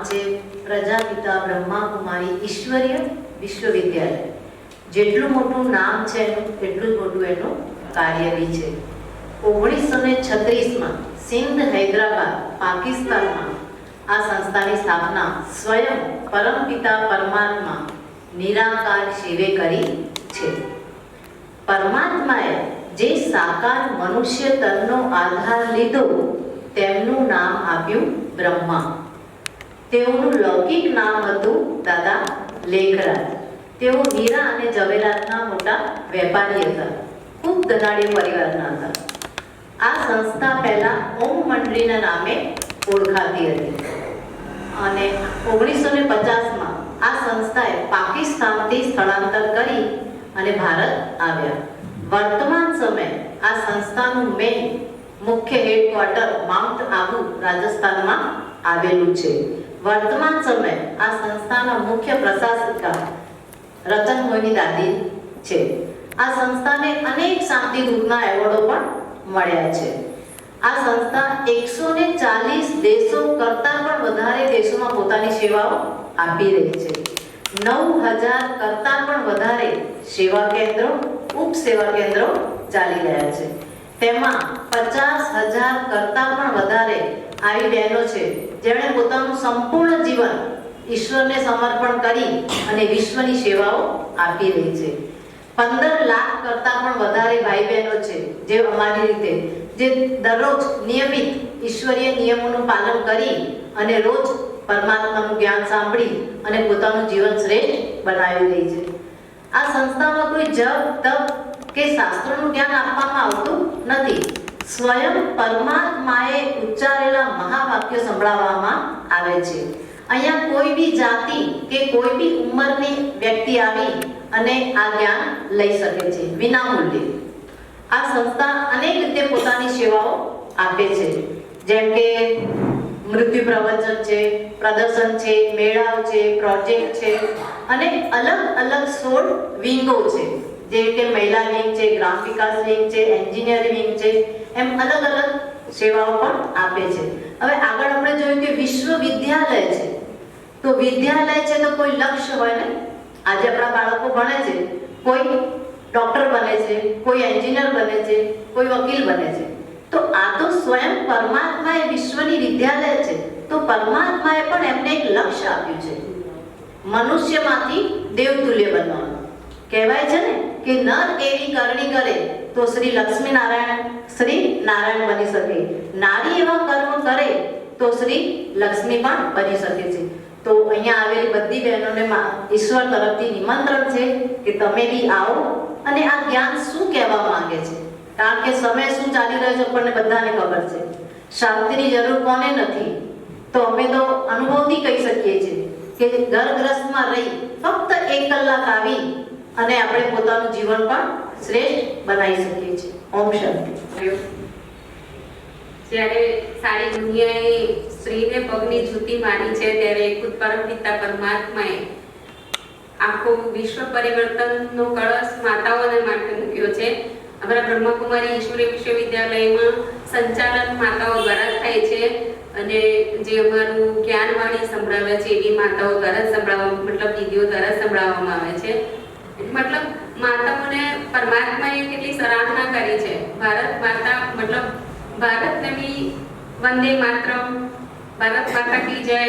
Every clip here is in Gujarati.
છે પ્રજાપિતા બ્રહ્માકુમારી ઈશ્વરીય વિશ્વવિદ્યાલય. જેટલું મોટું નામ છે એનું એટલું જ મોટું એનું કાર્ય બી છે. 1936માં સિંધ હૈદરાબાદ પાકિસ્તાનમાં આ સંસ્થાની સ્થાપના સ્વયં પરમપિતા પરમાત્મા નિરાકાર શિવે કરી છે. પરમાત્માએ જે સાકાર મનુષ્ય તનનો આધાર લીધો તેમનું નામ આપ્યું બ્રહ્મા. તેઓનું લૌકિક નામ હતું દાદા લેખરાજ. તેઓ હીરા અને જવેરાતના મોટા વેપારી હતા. ખૂબ ધનાઢ્ય પરિવારના હતા. આ સંસ્થા પહેલા ઓમ મંડળીના નામે ઓળખાતી હતી અને 1950માં આ સંસ્થાએ પાકિસ્તાનથી સ્થળાંતર કરી અને ભારત આવ્યા. વર્તમાન સમયે આ સંસ્થાનું મેઇન મુખ્ય હેડક્વાર્ટર માઉન્ટ આબુ રાજસ્થાનમાં આવેલું છે. વર્તમાન સમયે આ સંસ્થાના મુખ્ય પ્રશાસિકા રતન મોહિની દાદી છે. આ સંસ્થાને અનેક શાંતિદૂતના એવોર્ડો પણ મળ્યા છે. આ સંસ્થા 140 દેશો કરતાં પણ વધારે દેશોમાં પોતાની સેવાઓ આપી રહી છે. 9000 કરતાં પણ વધારે સેવા કેન્દ્રો ઉપસેવા કેન્દ્રો ચાલી રહ્યા છે. તેમાં 50,000 કરતાં પણ વધારે આવી બહેનો છે જેમણે પોતાનું સંપૂર્ણ જીવન ઈશ્વરને સમર્પણ કરી અને વિશ્વની સેવાઓ આપી રહી છે. 15 લાખ કરતાં પણ વધારે ભાઈ બહેનો છે જે અમારી રીતે જે દરરોજ નિયમિત ઈશ્વરીય નિયમોનું પાલન કરી અને રોજ પરમાત્માનું જ્ઞાન સાંભળી અને પોતાનું જીવન શ્રેષ્ઠ બનાવી રહી છે. આ સંસ્થામાં કોઈ જપ તપ કે શાસ્ત્રોનું જ્ઞાન આપવામાં આવતું નથી. સ્વયં પરમાત્માએ ઉચ્ચારેલા મહાવાક્યો સંભળાવવામાં આવે છે. અહીંયા કોઈ બી જાતિ કે કોઈ બી ઉંમરની વ્યક્તિ આવી અને આ જ્ઞાન લઈ શકે છે વિનામૂલ્યે. આ સંસ્થા અનેક રીતે પોતાની સેવાઓ આપે છે, જેમ કે મૃત્યુ પ્રવચન છે, પ્રદર્શન છે, મેળાઓ છે, પ્રોજેક્ટ છે અને અલગ અલગ 16 વિંગો છે, જે કે મહિલા વિંગ છે, ગ્રામ વિકાસ વિંગ છે, એન્જિનિયરિંગ વિંગ છે, એમ અલગ અલગ સેવાઓ પણ આપે છે. હવે આગળ આપણે જોયું કે વિશ્વવિદ્યાલય છે, તો વિદ્યાલય છે તો કોઈ લક્ષ્ય હોય ને. આજે આપણા બાળકો ભણે છે, કોઈ ડોક્ટર બને છે, કોઈ એન્જિનિયર બને છે, કોઈ વકીલ બને છે. તો આ તો સ્વયં પરમાત્માએ વિશ્વની વિદ્યાલય છે, તો પરમાત્માએ પણ એમને એક લક્ષ્ય આપ્યું છે, મનુષ્યમાંથી દેવતુલ્ય બનવાનું. કહેવાય છે ને કે નર એવી કરણી કરે તો શ્રી લક્ષ્મી નારાયણ શ્રી નારાયણ બની શકે, નારી એવા કર્મ કરે તો શ્રી લક્ષ્મી પણ બની શકે છે. તો અહીંયા આવેલી બધી બહેનોને ઈશ્વર તરફથી નિમંત્રણ છે કે તમે બી આવો અને આ જ્ઞાન શું કહેવા માંગે છે. કારણ કે સમય શું ચાલી રહ્યો છે આપણને બધાને ખબર છે. શાંતિની જરૂર કોને નથી. તો અમે તો અનુભવથી કહી શકીએ છીએ કે ઘરગ્રસ્તમાં રહી ફક્ત 1 કલાક આવી અને આપણે પોતાનું જીવન પણ શ્રેષ્ઠ બનાવી શકીએ છીએ. ઓમ શાંતિ. જ્યારે સારી દુનિયાએ સ્ત્રીને પગની જૂતી માની છે, ત્યારે ખુદ પરમપિતા પરમાત્માએ આખો વિશ્વ પરિવર્તનનો કળશ માતાઓને માટે મૂક્યો છે. અમારા બ્રહ્માકુમારી ઈશ્વરીય વિશ્વવિદ્યાલયમાં સંચાલન માતાઓ દ્વારા થાય છે અને જે અમારું જ્ઞાનવાણી સંભળાવે છે એવી માતાઓ દ્વારા સંભળાવવા મતલબ દીદીઓ દ્વારા સંભળાવવામાં આવે છે. મતલબ માતાઓને પરમાત્માએ કેટલી સરાહના કરી છે. ભારત માતા મતલબ ભારત નમી વંદે માતરમ, ભારત માતા કી જય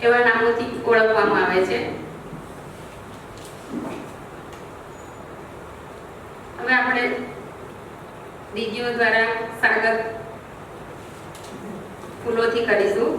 એવા નામોથી ઓળખવામાં આવે છે. હવે આપણે દીદીઓ દ્વારા સ્વાગત ફૂલોથી કરીશું.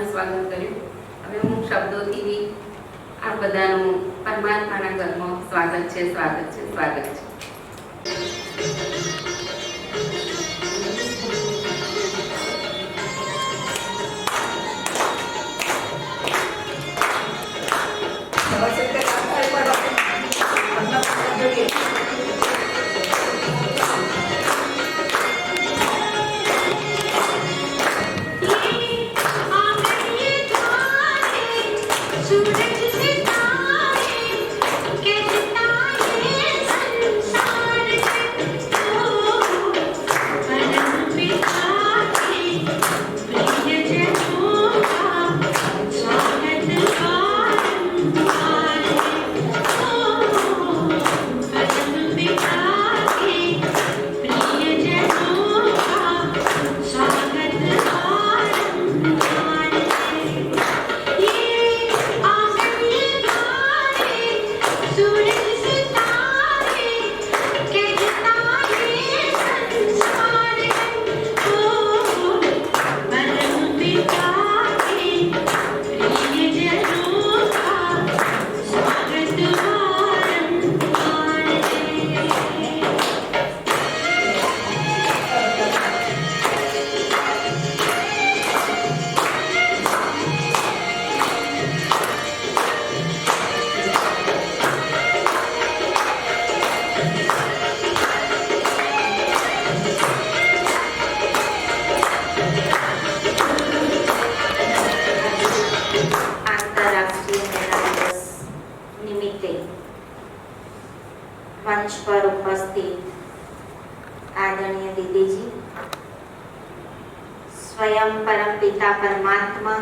બધાનું સ્વાગત કર્યું. હવે હું શબ્દોથી બી આ બધાનું પરમાત્માના ઘરમાં સ્વાગત છે, સ્વાગત છે, સ્વાગત છે. મંચ પર ઉપસ્થિત આદરણીય દીદીજી, સ્વયં પરમપિતા પરમાત્મા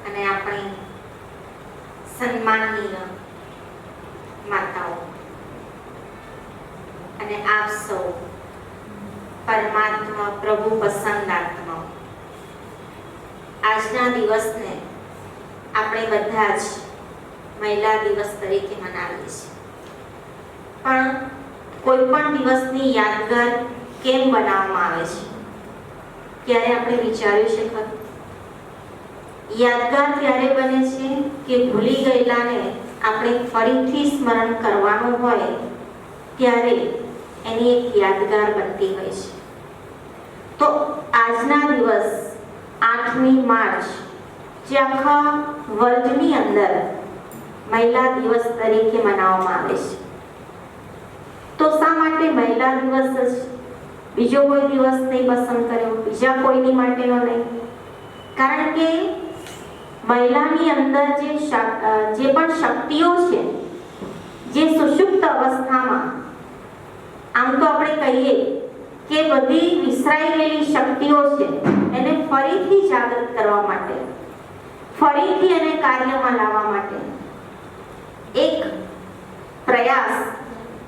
અને આપણી સન્માનનીય માતાઓ અને આપ સૌ પરમાત્મા પ્રભુ પસંદ આત્માઓ, આજના દિવસને આપણે બધા જ મહિલા દિવસ તરીકે મનાવીએ છીએ. પણ કોઈ પણ દિવસની યાદગાર કેમ બનાવવામાં આવે છે? ક્યારે આપણે વિચાર્યું છે ખરું? યાદગાર ત્યારે બને છે કે ભૂલી ગયેલાને આપણે ફરીથી સ્મરણ કરવાનું હોય ત્યારે એની એક યાદગાર બનતી હોય છે. તો આજના દિવસ 8મી માર્ચ જે આખા વર્લ્ડની અંદર મહિલા દિવસ તરીકે મનાવવામાં આવે છે, તો શા માટે મહિલા દિવસ જ? બીજો કોઈ દિવસ નહીં પસંદ કર્યો, બીજા કોઈની માટેનો નહીં? કારણ કે મહિલાની અંદર જે પણ શક્તિઓ છે, જે સુષુપ્ત અવસ્થામાં, આમ તો આપણે કહીએ કે બધી વિસરાઈ ગયેલી શક્તિઓ છે, એને ફરીથી જાગૃત કરવા માટે, ફરીથી એને કાર્યમાં લાવવા માટે એક પ્રયાસ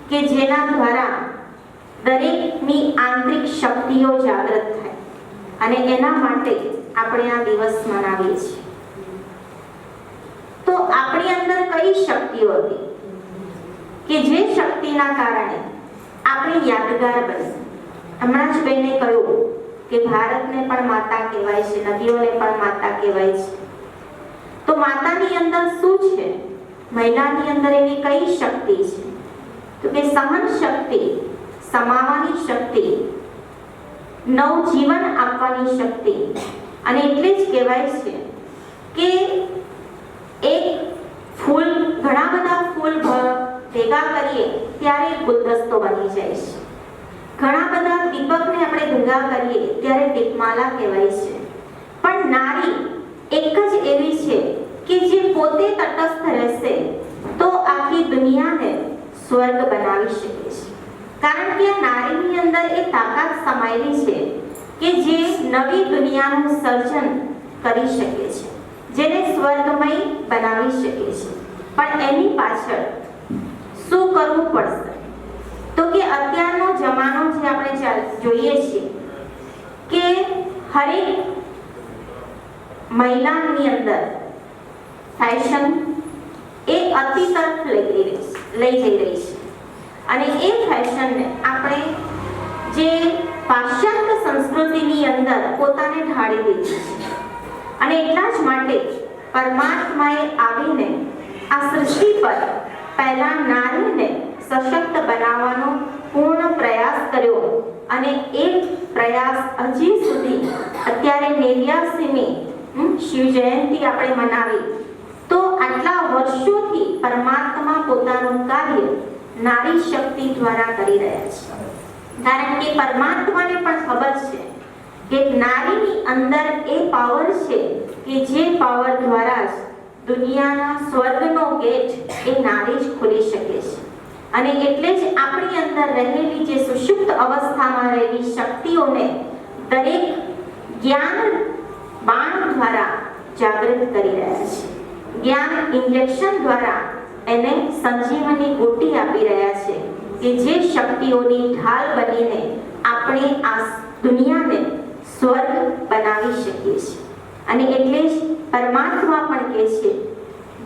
કે જેના દ્વારા દરેકની આંતરિક શક્તિઓ જાગૃત થાય, અને એના માટે આપણે આ દિવસ મનાવીએ છીએ. તો આપણી અંદર કઈ શક્તિઓ હતી કે જે શક્તિના કારણે આપણે યાદગાર બની? હમણાં જ બેને કહ્યું કે ભારતને પણ માતા કહેવાય છે, નદીઓને પણ માતા કહેવાય છે. તો માતાની અંદર શું છે? મહિલાની અંદર એવી કઈ શક્તિ છે? તો કે સહન શક્તિ, સમાવાની શક્તિ, નવજીવન આપવાની શક્તિ. અને એટલે જ કહેવાય છે કે એક ફૂલ, ઘણા બધા ફૂલ ભેગા કરીએ ત્યારે ગુલદસ્તો બની જાય છે. ઘણા બધા દીપકને આપણે ભેગા કરીએ ત્યારે દીપમાલા કહેવાય છે. પણ નારી એક જ એવી છે કે જે પોતે તટસ્થ રહેશે તો આખી દુનિયાને સ્વર્ગ બનાવી શકે છે. કારણ કે આ નારીની અંદર એ તાકાત સમાયેલી છે કે જે નવી દુનિયાનું સર્જન કરી શકે છે, જેને સ્વર્ગમય બનાવી શકે છે. પણ એની પાછળ શું કરવું પડશે? તો કે અત્યારનો જમાનો જે આપણે જોઈએ છીએ કે હરેક મહિલાની અંદર ફેશન એ અતિ તરફ લઈ જઈ રહી છે. અને એ ફેશનને આપણે જે પાશ્ચાત્ય સંસ્કૃતિની અંદર પોતાને ઢાળી દીધી છે. અને એટલા જ માટે પરમાત્માએ આવીને આ સૃષ્ટિ પર પહેલા નારીને સશક્ત બનાવવાનો પૂર્ણ પ્રયાસ કર્યો અને એ પ્રયાસ હજી સુધી અત્યારે 89મી શિવ જયંતિ આપણે મનાવી તો આટલા વર્ષોથી પરમાત્મા પોતાનું કાર્ય નારી શક્તિ દ્વારા કરી રહ્યા છે. કારણ કે પરમાત્માને પણ ખબર છે કે નારીની અંદર એ પાવર છે કે જે પાવર દ્વારા જ દુનિયાના સ્વર્ગનો ગેટ એ નારી જ ખોલી શકે છે. અને એટલે જ આપણી અંદર રહેલી જે સુષુપ્ત અવસ્થામાં રહેલી શક્તિઓને દરેક જ્ઞાન બાણ દ્વારા જાગૃત કરી રહ્યા છે. જ્ઞાન ઇન્જેક્શન દ્વારા એને સંજીવની ગોટી આપી રહ્યા છે કે જે શક્તિઓની ઢાલ બનીને આપણે આ દુનિયાને સ્વર્ગ બનાવી શકીએ છીએ. અને એટલે જ પરમાત્મા પણ કહે છે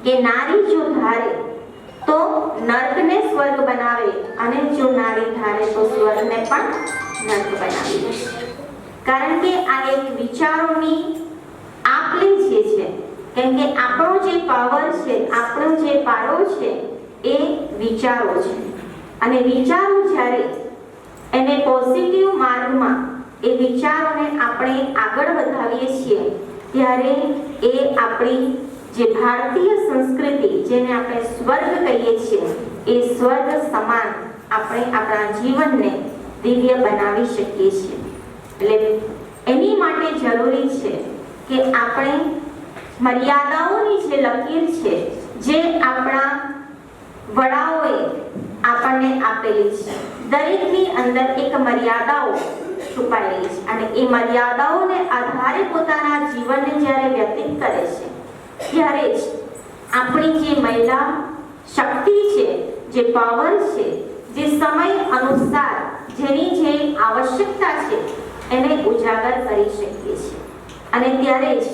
કે નારી જો ધારે તો નર્કને સ્વર્ગ બનાવે અને જો નારી ધારે તો સ્વર્ગને પણ નર્ક બનાવી દે. કારણ કે આ એક વિચારોની આપ-લે છે. કેમ કે આપણો જે પાવર છે, આપણો જે પારો છે એ વિચારો છે. અને વિચારો જ્યારે એને પોઝિટિવ માર્ગમાં એ વિચારોને આપણે આગળ વધાવીએ છીએ ત્યારે એ આપણી જે ભારતીય સંસ્કૃતિ જેને આપણે સ્વર્ગ કહીએ છીએ એ સ્વર્ગ સમાન આપણે આપણા જીવનને દિવ્ય બનાવી શકીએ છીએ. એટલે એની માટે જરૂરી છે કે આપણે મર્યાદાઓની જે લકીર છે જે આપણા વડાઓએ આપણને આપેલી છે, દરેકની અંદર એક મર્યાદાઓ છુપાયેલી છે અને એ મર્યાદાઓને આધારે પોતાના જીવનને જ્યારે વ્યતીત કરે છે ત્યારે જ આપણી જે મહિલા શક્તિ છે, જે પાવર છે, જે સમય અનુસાર જેની જે આવશ્યકતા છે એને ઉજાગર કરી શકીએ છીએ. અને ત્યારે જ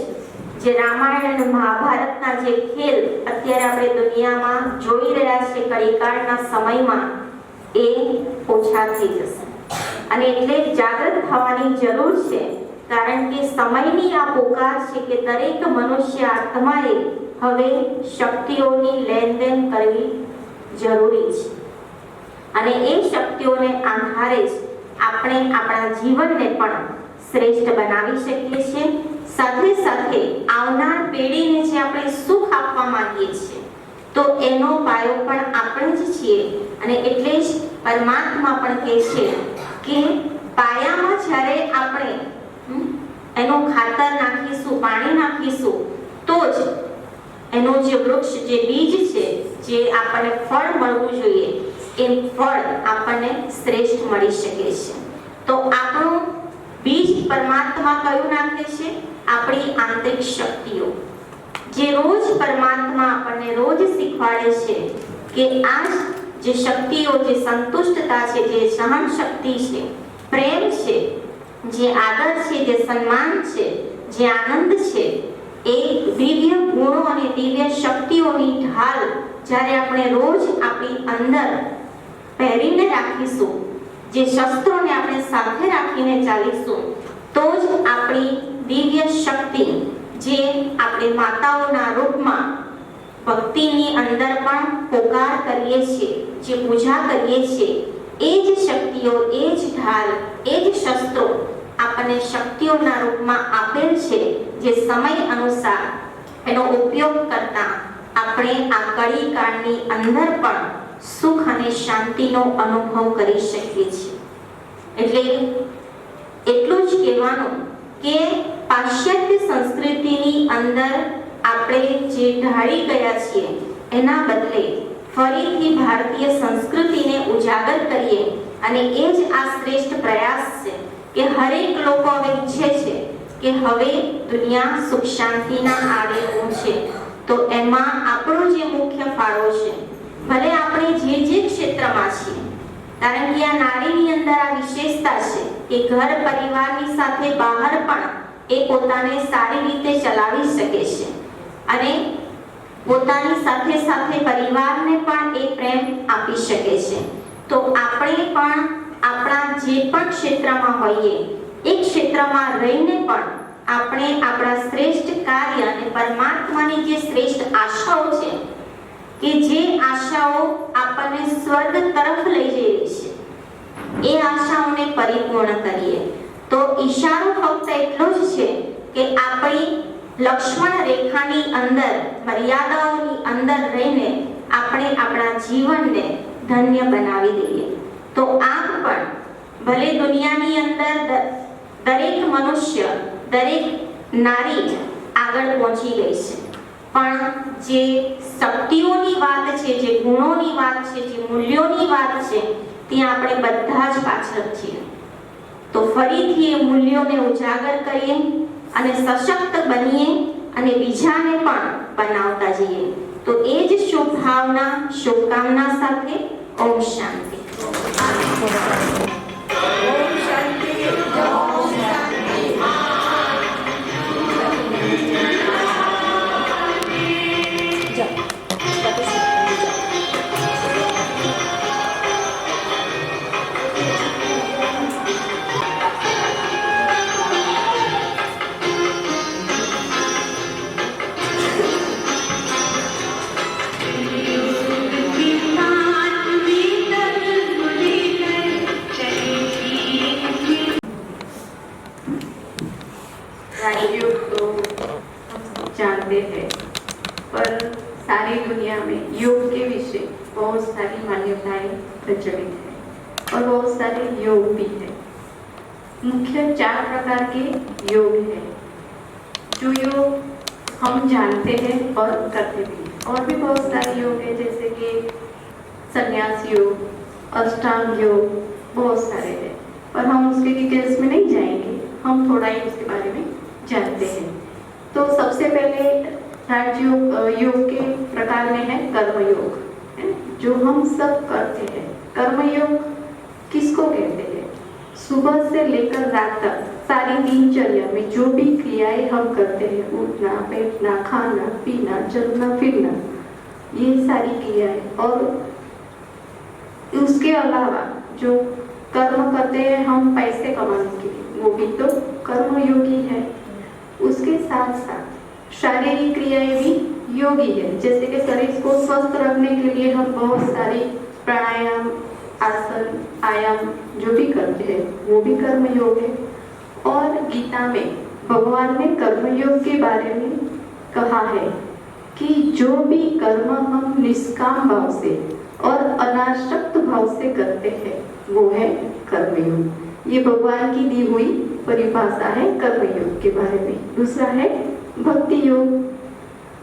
જે રામાયણ અને મહાભારતના જે ખેલ અત્યારે આપણે દુનિયામાં જોઈ રહ્યા છીએ કળીકાળના સમયમાં એ ઓછા થઈ જશે. અને એટલે જાગૃત થવાની જરૂર છે. કારણ કે સમયની આ પોકાર છે કે દરેક મનુષ્ય આત્માએ હવે શક્તિઓની લેનદેન કરવી જરૂરી છે. અને એ શક્તિઓને આધારે જ આપણે આપણા જીવનને પણ શ્રેષ્ઠ બનાવી શકીએ છીએ. સાથે સાથે આવનાર પેઢીને જે આપણે સુખ આપવા માંગીએ છીએ તો એનો પાયો પણ આપણે જ છીએ. અને એટલે જ પરમાત્મા પણ કહે છે કે પાયામાં જ્યારે આપણે એનું ખાતર નાખીશું, પાણી નાખીશું તો જ એનો જે વૃક્ષ, જે બીજ છે, જે આપણને ફળ મળવું જોઈએ એ ફળ આપણને શ્રેષ્ઠ મળી શકે છે. તો આપણું બીજ પરમાત્મા કયું નાખે છે? આપણી આંતરિક શક્તિઓ, જે રોજ પરમાત્મા આપણને રોજ શીખવાડે છે કે આ જે શક્તિઓ, જે સંતુષ્ટતા છે, જે સહન શક્તિ છે, પ્રેમ છે, જે આદર છે, જે સન્માન છે, જે આનંદ છે, એ દિવ્ય ગુણો અને દિવ્ય શક્તિઓની ઢાલ જ્યારે આપણે રોજ આપણી અંદર પહેરીને રાખીશું, જે શસ્ત્રોને આપણે સાથે રાખીને ચાલીશું તો જ આપણી દિવ્ય શક્તિ જે આપણે માતાઓના રૂપમાં ભક્તિની અંદર પણ પોકાર કરીએ છીએ, જે પૂજા કરીએ છીએ, એ જ શક્તિઓ, એ જ ઢાલ, એ જ શસ્ત્રો આપણને શક્તિઓના રૂપમાં આપેલ છે, જે સમય અનુસાર એનો ઉપયોગ કરતા આપણે આ કળીકાળની અંદર પણ સુખ અને શાંતિનો અનુભવ કરી શકીએ છીએ. એટલે એટલું જ કહેવાનું કે પાશ્ચાત્ય સંસ્કૃતિની અંદર આપણે જે ઢાળી ગયા છીએ એના બદલે ફરીથી ભારતીય સંસ્કૃતિને ઉજાગર કરીએ. અને એ જ આ શ્રેષ્ઠ પ્રયાસ છે કે હરેક લોકો હવે ઈચ્છે છે કે હવે દુનિયા સુખ શાંતિના આડે પહોંચે. તો એમાં આપણો જે મુખ્ય ફાળો છે, ભલે આપણે જે ક્ષેત્રમાં છીએ, કારણ કે આ નારીની અંદર આ વિશેષતા છે કે ઘર પરિવારની સાથે બહાર પણ એ પોતાને સારી રીતે ચલાવી શકે છે અને પોતાની સાથે સાથે પરિવારને પણ એ પ્રેમ આપી શકે છે. તો આપણે પણ આપણા જે પણ ક્ષેત્રમાં હોઈએ એ ક્ષેત્રમાં રહીને પણ આપણે આપણા શ્રેષ્ઠ કાર્ય અને પરમાત્માની જે શ્રેષ્ઠ આશાઓ છે કે જે આશાઓ આપણને સ્વર્ગ તરફ લઈ જઈ રહી છે, એ આશાઓને પરિપૂર્ણ કરીએ. તો ઈશારો ફક્ત એટલો જ છે કે આપણી લક્ષ્મણ રેખાની અંદર, મર્યાદાઓની અંદર રહીને આપણે આપણા જીવનને ધન્ય બનાવી દઈએ. તો આમ પણ ભલે દુનિયાની અંદર દરેક મનુષ્ય, દરેક નારી આગળ પહોંચી ગઈ છે, પણ જે શક્તિઓની વાત છે, જે ગુણોની વાત છે, જે મૂલ્યોની વાત છે, ત્યાં આપણે બધા જ પાછળ છીએ. તો ફરીથી એ મૂલ્યોને ઉજાગર કરીએ અને સશક્ત બનીએ અને બીજાને પણ બનાવતા જઈએ. તો એ જ શુભ ભાવના, શુભકામના સાથે ઓમ શાંતિ. राजयोग तो हम जानते हैं, पर सारी दुनिया में योग के विषय बहुत सारी मान्यताएं प्रचलित है और बहुत सारे योग भी है. मुख्य 4 प्रकार के योग है जो योग हम जानते हैं और करते भी हैं. और भी बहुत सारे योग है जैसे कि संन्यास योग, अष्टांग योग, बहुत सारे हैं, पर हम उसके डिटेल्स में नहीं जाएंगे. हम थोड़ा ही उसके बारे में जानते हैं. तो सबसे पहले राजयोग योग के प्रकार में है कर्मयोग, है जो हम सब करते हैं. कर्मयोग किसको कहते हैं? सुबह से लेकर रात तक सारी दिनचर्या में जो भी क्रियाएं हम करते हैं, उठना, बैठना, खाना, पीना, चलना, फिरना, ये सारी क्रियाएं. और उसके अलावा जो कर्म करते हैं हम पैसे कमाने के लिए, वो भी तो कर्मयोगी है. उसके साथ साथ शारीरिक क्रियाएं भी योगी है. जैसे कि शरीर को स्वस्थ रखने के लिए हम बहुत सारी प्राणायाम, आसन, आयाम जो भी करते हैं वो भी कर्मयोग है. और गीता में भगवान ने कर्मयोग के बारे में कहा है कि जो भी कर्म हम निष्काम भाव से और अनासक्त भाव से करते हैं वो है कर्मयोग. ये भगवान की दी हुई परिभाषा है कर्मयोग के बारे में. दूसरा है भक्ति योग.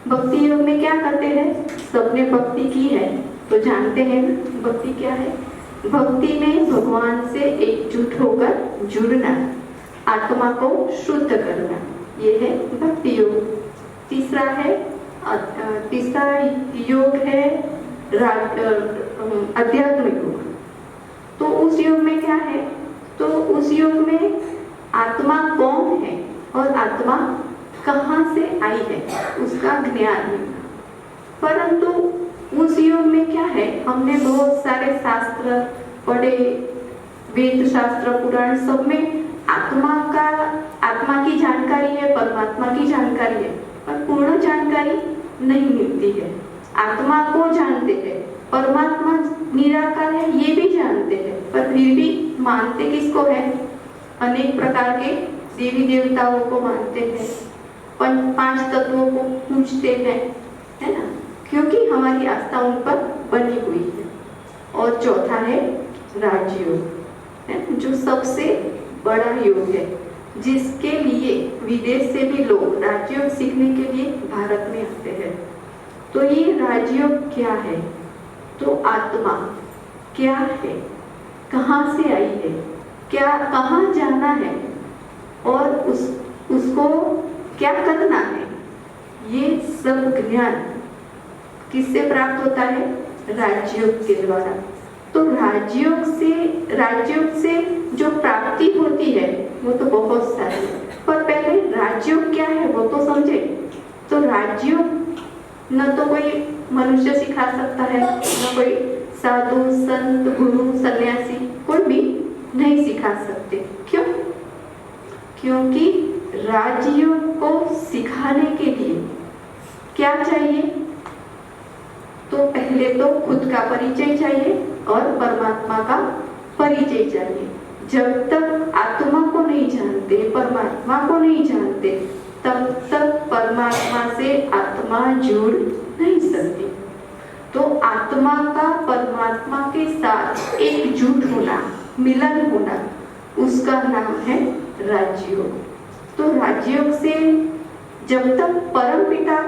भक्ति योग में क्या करते हैं? सबने भक्ति की है तो जानते हैं भक्ति क्या है. भक्ति में भगवान से एकजुट होकर जुड़ना, आत्मा को शुद्ध करना, ये है भक्ति योग. तीसरा योग है अध्यात्म योग. तो उस योग में क्या है? तो उस योग में आत्मा कौन है और आत्मा कहाँ से आई है उसका ज्ञान है. परंतु उस योग में क्या है? हमने बहुत सारे शास्त्र पढ़े, वेद शास्त्र, पुराण, सब में आत्मा की जानकारी है, परमात्मा की जानकारी है, पर पूर्ण जानकारी नहीं मिलती है. आत्मा को जानते हैं, परमात्मा निराकार है ये भी जानते हैं, पर फिर भी मानते किसको है? अनेक प्रकार के देवी देवताओं को मानते हैं, 5 तत्वों को पूजते हैं, है ना, क्योंकि हमारी आस्था उन पर बनी हुई है. और चौथा है राजयोग, जो सबसे बड़ा योग है, जिसके लिए विदेश से भी लोग राजयोग सीखने के लिए भारत में आते हैं. तो ये राजयोग क्या है? तो आत्मा क्या है, कहाँ से आई है, क्या कहाँ जाना है और उसको क्या करना है, ये सब ज्ञान किससे प्राप्त होता है? राजयोग के द्वारा. तो राजयोग से जो प्राप्ति होती है वो तो बहुत सारी है, पर पहले राजयोग क्या है वो तो समझे. तो राजयोग न तो कोई मनुष्य सिखा सकता है, न कोई साधु, संत, गुरु, सन्यासी, कोई भी नहीं सिखा सकते. क्यों? क्योंकि राजयोग को सिखाने के लिए क्या चाहिए? तो पहले तो खुद का परिचय चाहिए और परमात्मा का परिचय चाहिए। जब तक आत्मा को नहीं जानते, परमात्मा को नहीं जानते, तब तक परमात्मा से आत्मा जुड़ नहीं सकती। तो आत्मा का परमात्मा के साथ एकजुट होना, मिलन होना, उसका नाम है राजयोग। तो राजयोग से जब तक परमपिता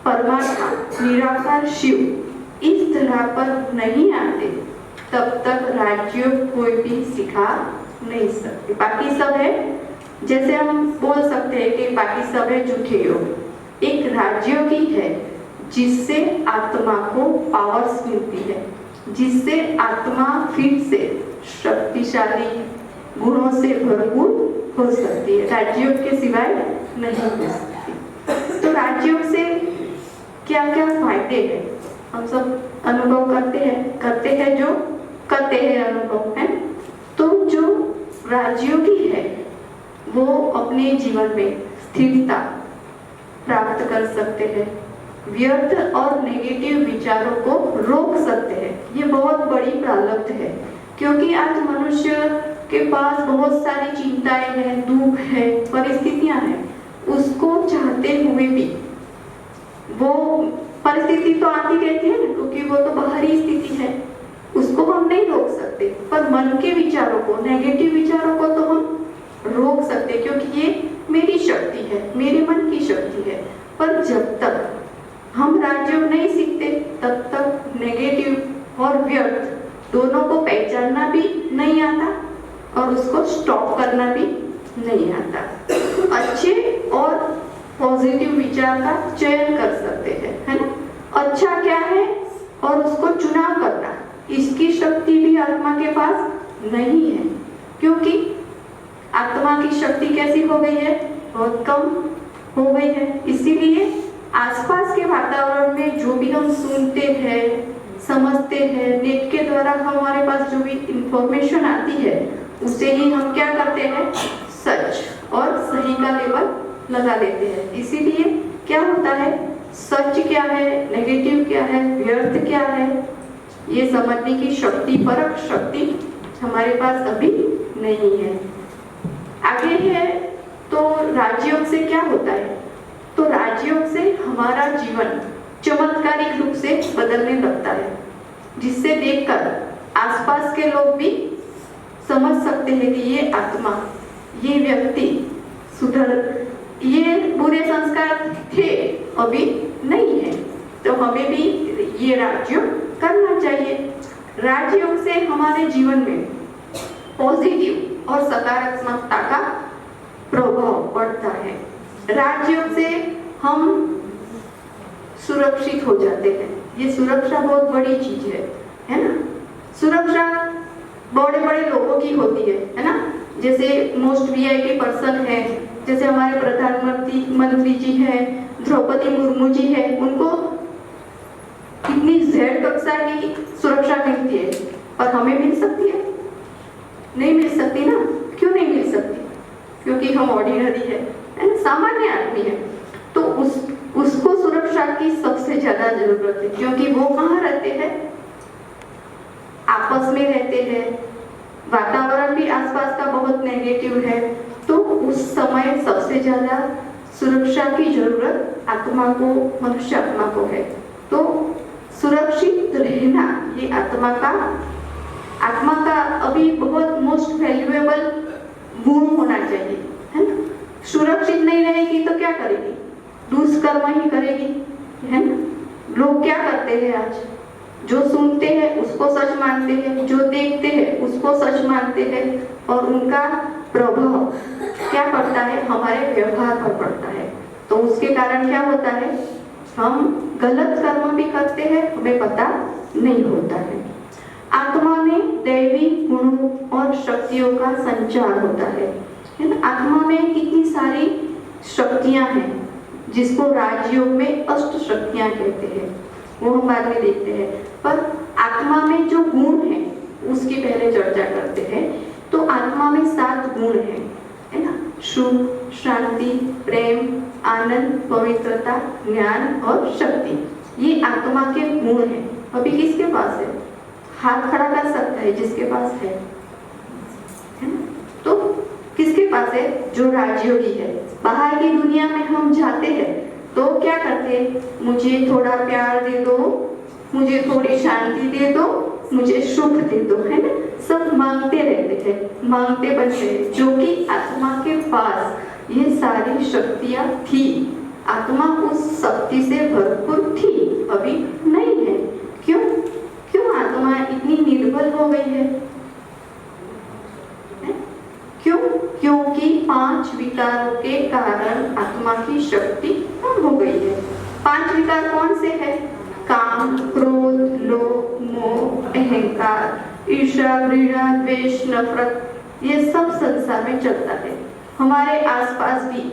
परमात्मा निराकार शिव इस तरह पर नहीं आते, तब तक राजयोग कोई भी सिखा नहीं सकते। बाकी सब है, जैसे हम बोल सकते हैं कि बाकी सब है झूठे योग। एक राजयोग ही है जिससे आत्मा को पावर्स मिलती है, जिससे आत्मा फिर से शक्तिशाली गुणों से भरपूर हो सकती है। राजयोग के सिवाय नहीं हो सकती। तो राजयोग से क्या क्या फायदे हैं हम सब अनुभव करते हैं जो करते हैं अनुभव है। तो जो राजयोगी है वो अपने जीवन में स्थिरता प्राप्त कर सकते हैं, व्यर्थ और नेगेटिव विचारों को रोक सकते हैं। ये बहुत बड़ी प्रारब्ध है, क्योंकि आज मनुष्य के पास बहुत सारी चिंताएं हैं, दुख है, परिस्थितियां हैं। उसको चाहते हुए भी वो परिस्थिति तो आती रहती है, क्योंकि वो तो बाहरी स्थिति है, उसको हम नहीं रोक सकते। पर मन के विचारों को, नेगेटिव विचारों को तो हम रोक सकते, क्योंकि ये मेरी शक्ति है, मेरे मन की शक्ति है। पर जब तक हम राजयोग नहीं सीखते, तब तक नेगेटिव और व्यर्थ दोनों को पहचानना भी नहीं आता और उसको स्टॉप करना भी नहीं आता। अच्छे और पॉजिटिव विचार का चयन कर सकते हैं, है ना। अच्छा क्या है और उसको चुनाव करना, इसकी शक्ति भी आत्मा के पास नहीं है, क्योंकि आत्मा की शक्ति कैसी हो गई है? बहुत कम हो गई है। इसीलिए आसपास के वातावरण में जो भी हम सुनते हैं, समझते हैं, नेट के द्वारा हमारे पास जो भी इंफॉर्मेशन आती है, उसे ही हम क्या करते हैं? सच और सही का लेबल लगा लेते हैं। इसीलिए क्या होता है? सच क्या है, नेगेटिव क्या है, व्यर्थ क्या है, ये समझने की शक्ति, परख शक्ति हमारे पास अभी नहीं है। आगे है तो राजयोग से क्या होता है? तो राजयोग से हमारा जीवन चमत्कारिक रूप से बदलने लगता है, जिससे देखकर आसपास के लोग भी समझ सकते हैं कि ये आत्मा, ये व्यक्ति ये बुरे संस्कार थे, अभी नहीं है, तो हमें भी ये राजयोग करना चाहिए। राजयोग से हमारे जीवन में पॉजिटिव और सकारात्मकता का प्रभाव पड़ता है। राजयोग से हम सुरक्षित हो जाते हैं। ये सुरक्षा बहुत बड़ी चीज है ना। सुरक्षा बड़े बड़े लोगों की होती है ना। जैसे मोस्ट वीआईपी पर्सन है, जैसे हमारे प्रधानमंत्री जी हैं, द्रौपदी मुर्मू जी है, उनको कितनी जेड कक्षा की सुरक्षा मिलती है, और हमें मिल सकती है? नहीं मिल सकती ना। क्यों नहीं मिल सकती? क्योंकि हम ऑर्डिनरी है ना, सामान्य आदमी है। तो उसको सुरक्षा की सबसे ज्यादा जरूरत है, क्योंकि वो कहाँ रहते हैं? आपस में रहते हैं, वातावरण भी आसपास का बहुत नेगेटिव है। तो उस समय सबसे ज्यादा सुरक्षा की जरूरत आत्मा को, मनुष्य आत्मा को है। तो सुरक्षित रहना ये आत्मा का अभी बहुत मोस्ट वैल्यूएबल गुण होना चाहिए, है ना। सुरक्षित नहीं रहेगी तो क्या करेगी? दुष्कर्म ही करेगी, है ना। लोग क्या करते हैं आज? जो सुनते हैं उसको सच मानते हैं, जो देखते हैं उसको सच मानते हैं, और उनका प्रभाव क्या पड़ता है? हमारे व्यवहार पर पड़ता है। तो उसके कारण क्या होता है? हम गलत कर्म भी करते हैं, हमें पता नहीं होता है। आत्मा में दैवी गुणों और शक्तियों का संचार होता है ना। आत्मा में कितनी सारी शक्तियां हैं, जिसको राजयोग में अष्ट शक्तियां कहते हैं, वो हम बाद में देखते हैं। पर आत्मा में जो गुण है उसकी पहले चर्चा करते हैं। तो आत्मा में 7 गुण है ना। सुख, शांति, प्रेम, आनंद, पवित्रता, ज्ञान और शक्ति, ये आत्मा के गुण हैं। अभी किसके पास है? हाथ खड़ा कर सकता है जिसके पास है ना? तो किसके पास है? जो राजयोगी है। बाहर की दुनिया में हम जाते हैं तो क्या करते हैं? मुझे थोड़ा प्यार दे दो, मुझे थोड़ी शांति दे दो, मुझे सुख दे दो, है ना? सब मांगते रहते हैं, मांगते बनते हैं, जो कि आत्मा के पास ये सारी शक्तियां थी। आत्मा उस शक्ति से भरपूर थी, अभी नहीं है। क्यों? क्यों आत्मा इतनी निर्बल हो गई है? क्यों? क्योंकि 5 विकारों के कारण आत्मा की शक्ति कम हो गई है। 5 विकार कौन से हैं? काम, क्रोध, लोभ, मोह, अहंकार, ईर्ष्या, घृणा, द्वेष, नफरत, ये सब संसार में चलता है। हमारे आसपास भी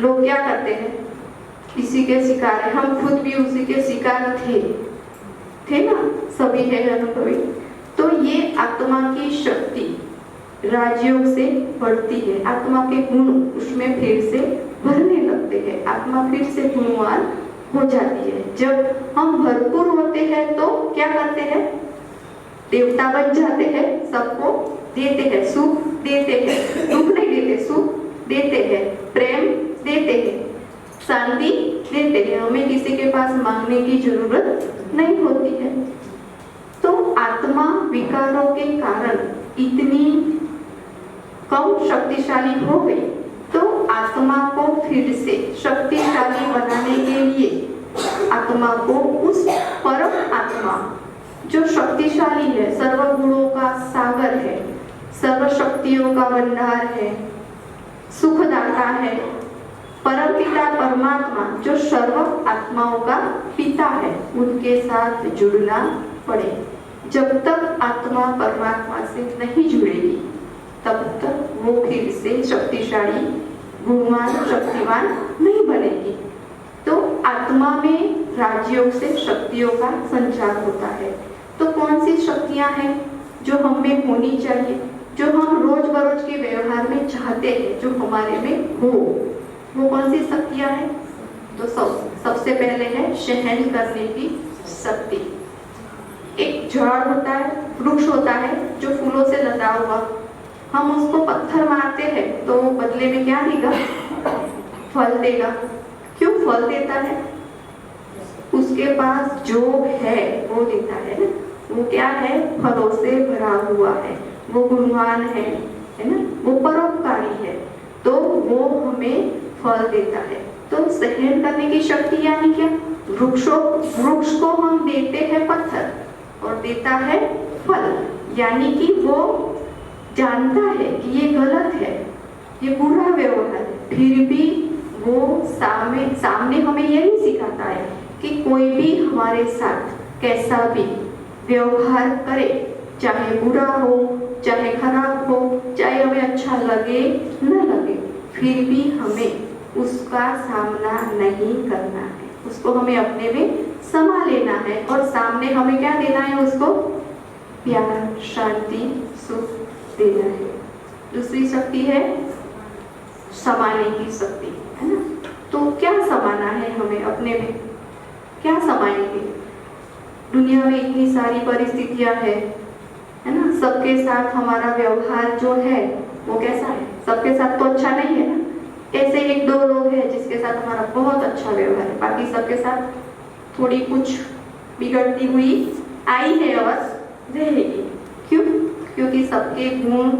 लोग क्या करते हैं? इसी के शिकार है। हम खुद भी उसी के शिकार थे ना? सभी है अनुभवी। तो ये आत्मा की शक्ति राजयोग से बढ़ती है, आत्मा के गुण उसमें फिर से भरने लगते हैं, आत्मा फिर से गुणवान हो जाती है। जब हम भरपूर होते हैं तो क्या करते हैं? देवता बन जाते हैं, सबको देते हैं, सुख देते हैं, दुख नहीं देते, सुख देते हैं, प्रेम देते हैं, शांति देते हैं। हमें किसी के पास मांगने की जरूरत नहीं होती है। तो आत्मा विकारों के कारण इतनी कम शक्तिशाली हो गई, तो आत्मा को फिर से शक्तिशाली बनाने के लिए आत्मा को उस परम आत्मा जो शक्तिशाली है, सर्व गुणों का सागर है, सर्व शक्तियों का भंडार है, सुखदाता है, परम पिता परमात्मा जो सर्व आत्माओं का पिता है, उनके साथ जुड़ना पड़े। जब तक आत्मा परमात्मा से नहीं जुड़ेगी तब तक वो फिर से शक्तिशाली, गुणवान, शक्तिवान नहीं बनेगी। तो आत्मा में राजयोग से शक्तियों का संचार होता है। तो कौन सी शक्तियां हैं जो हम में होनी चाहिए, जो हम रोज बरोज के व्यवहार में चाहते हैं, जो हमारे में हो? वो कौन सी शक्तियां हैं? तो सबसे पहले है सहन करने की शक्ति। एक झाड़ होता है, वृक्ष होता है जो फूलों से लदा हुआ, हम उसको पत्थर मारते हैं तो बदले में क्या देगा? फल देगा। क्यों फल देता है? उसके पास जो है वो देता है ना। वो क्या है? फलों से भरा हुआ है, वो गुणवान है ना, वो परोपकारी है, तो वो हमें फल देता है। तो सहन करने की शक्ति यानी क्या? वृक्ष को हम देते हैं पत्थर और देता है फल, यानी कि वो जानता है कि ये गलत है, ये बुरा व्यवहार है, फिर भी वो सामने हमें यही सिखाता है कि कोई भी हमारे साथ कैसा भी व्यवहार करे, चाहे बुरा हो, चाहे खराब हो, चाहे हमें अच्छा लगे न लगे, फिर भी हमें उसका सामना नहीं करना है, उसको हमें अपने में समा लेना है और सामने हमें क्या देना है? उसको प्यार, शांति, सुख देना है। दूसरी शक्ति है समाने की शक्ति, है ना। तो क्या समाना है हमें अपने में? क्या समाएंगे? दुनिया में इतनी सारी परिस्थितियां है ना। सबके साथ हमारा व्यवहार जो है वो कैसा है? सबके साथ तो अच्छा नहीं है ना। ऐसे 1-2 लोग हैं जिसके साथ हमारा बहुत अच्छा व्यवहार है, बाकी सबके साथ थोड़ी कुछ बिगड़ती हुई आई है अवश्य रहेगी। क्यों? क्योंकि सबके गुण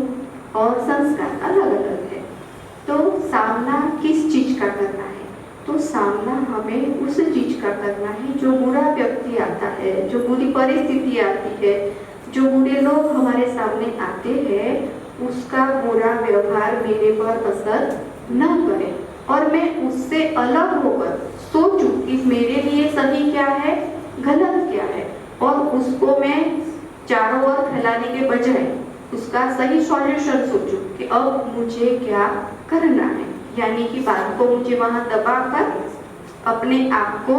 और संस्कार अलग अलग है। तो सामना किस चीज का करना है? तो सामना हमें उस चीज का करना है जो बुरा व्यक्ति आता है, जो बुरी परिस्थिति आती है, जो बुरे लोग हमारे सामने आते हैं, उसका बुरा व्यवहार मेरे पर असर न करे और मैं उससे अलग होकर सोचूं कि मेरे लिए सही क्या है, गलत क्या है, और उसको मैं चारों ओर फैलाने के बजाय उसका सही सॉल्यूशन सोचूं कि अब मुझे क्या करना है। यानी कि बात को मुझे वहां दबाकर अपने आप को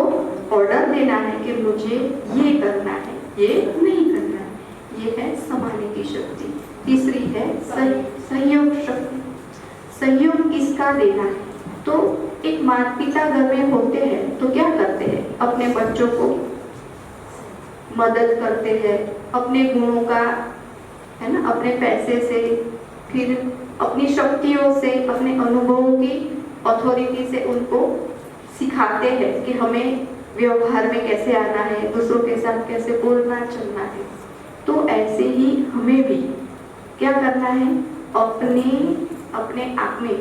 ऑर्डर देना है कि मुझे ये करना है, ये नहीं करना है। ये है समाने की शक्ति। तीसरी है सहयोग शक्ति। सहयोग किसका देना है? तो एक माता पिता घर में होते हैं तो क्या करते हैं? अपने बच्चों को मदद करते हैं, अपने गुणों का, है ना, अपने पैसे से, फिर अपनी शक्तियों से, अपने अनुभवों की अथॉरिटी से उनको सिखाते हैं कि हमें व्यवहार में कैसे आना है, दूसरों के साथ कैसे बोलना चलना है। तो ऐसे ही हमें भी क्या करना है? अपने आप में,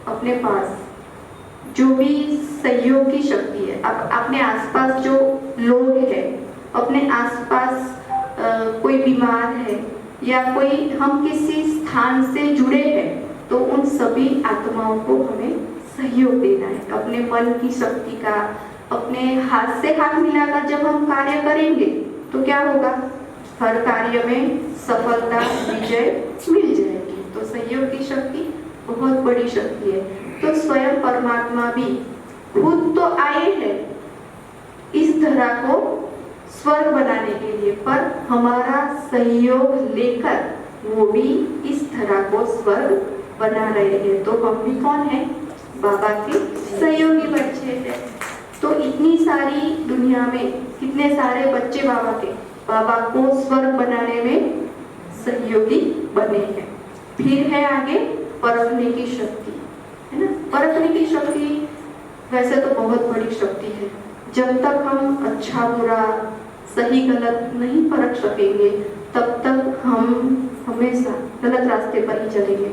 अपने पास जो भी सहयोग की शक्ति है, अपने आसपास जो लोग हैं, अपने आसपास कोई बीमार है या कोई हम किसी स्थान से जुड़े हैं, तो उन सभी आत्माओं को हमें सहयोग देना है। अपने मन की शक्ति का, अपने हाथ से हाथ मिलाकर जब हम कार्य करेंगे तो क्या होगा? हर कार्य में सफलता, विजय मिल जाएगी। तो सहयोग की शक्ति बहुत बड़ी शक्ति है। तो स्वयं परमात्मा भी खुद तो आए हैं इस धरा को स्वर्ग बनाने के लिए, पर हमारा सहयोग लेकर वो भी इस धरा को स्वर्ग बना रहे हैं। तो हम भी कौन है? बाबा के सहयोगी बच्चे हैं। तो इतनी सारी दुनिया में कितने सारे बच्चे बाबा को स्वर्ग बनाने में सहयोगी बने हैं। फिर है आगे परखने की शक्ति, है ना। परखने की शक्ति वैसे तो बहुत बड़ी शक्ति है। जब तक हम अच्छा बुरा, सही गलत नहीं परख सकेंगे, तब तक हम हमेशा गलत रास्ते पर ही चलेंगे।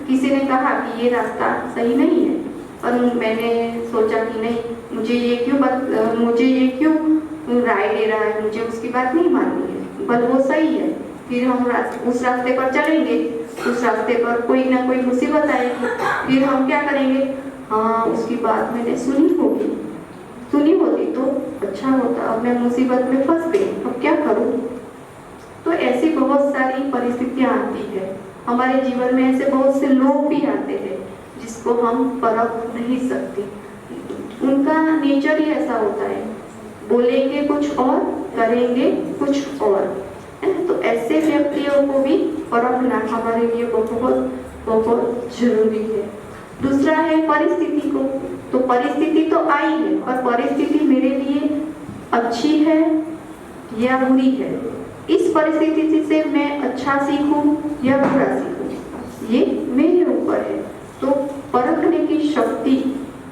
किसी ने कहा कि ये रास्ता सही नहीं है, पर मैंने सोचा कि नहीं, मुझे ये क्यों राय दे रहा है, मुझे उसकी बात नहीं माननी है, बल वो सही है। फिर हम उस रास्ते पर चलेंगे, उस रास्ते पर कोई ना कोई मुसीबत आएगी, फिर हम क्या करेंगे? हाँ, उसकी बात मैंने सुनी होती तो अच्छा होता, अब मैं मुसीबत में फंस गई, अब क्या करूं? तो ऐसी बहुत सारी परिस्थितियां आती है हमारे जीवन में। ऐसे बहुत से लोग भी आते हैं जिसको हम परख नहीं सकते। उनका नेचर ही ऐसा होता है, बोलेंगे कुछ और, करेंगे कुछ और, है ना। तो ऐसे व्यक्तियों को भी परखना हमारे लिए बहुत जरूरी है। दूसरा है परिस्थिति को। तो परिस्थिति तो आई है, पर परिस्थिति मेरे लिए अच्छी है या बुरी है? इस परिस्थिति से मैं अच्छा सीखूं या बुरा सीखूं, ये मेरे ऊपर है। तो परखने की शक्ति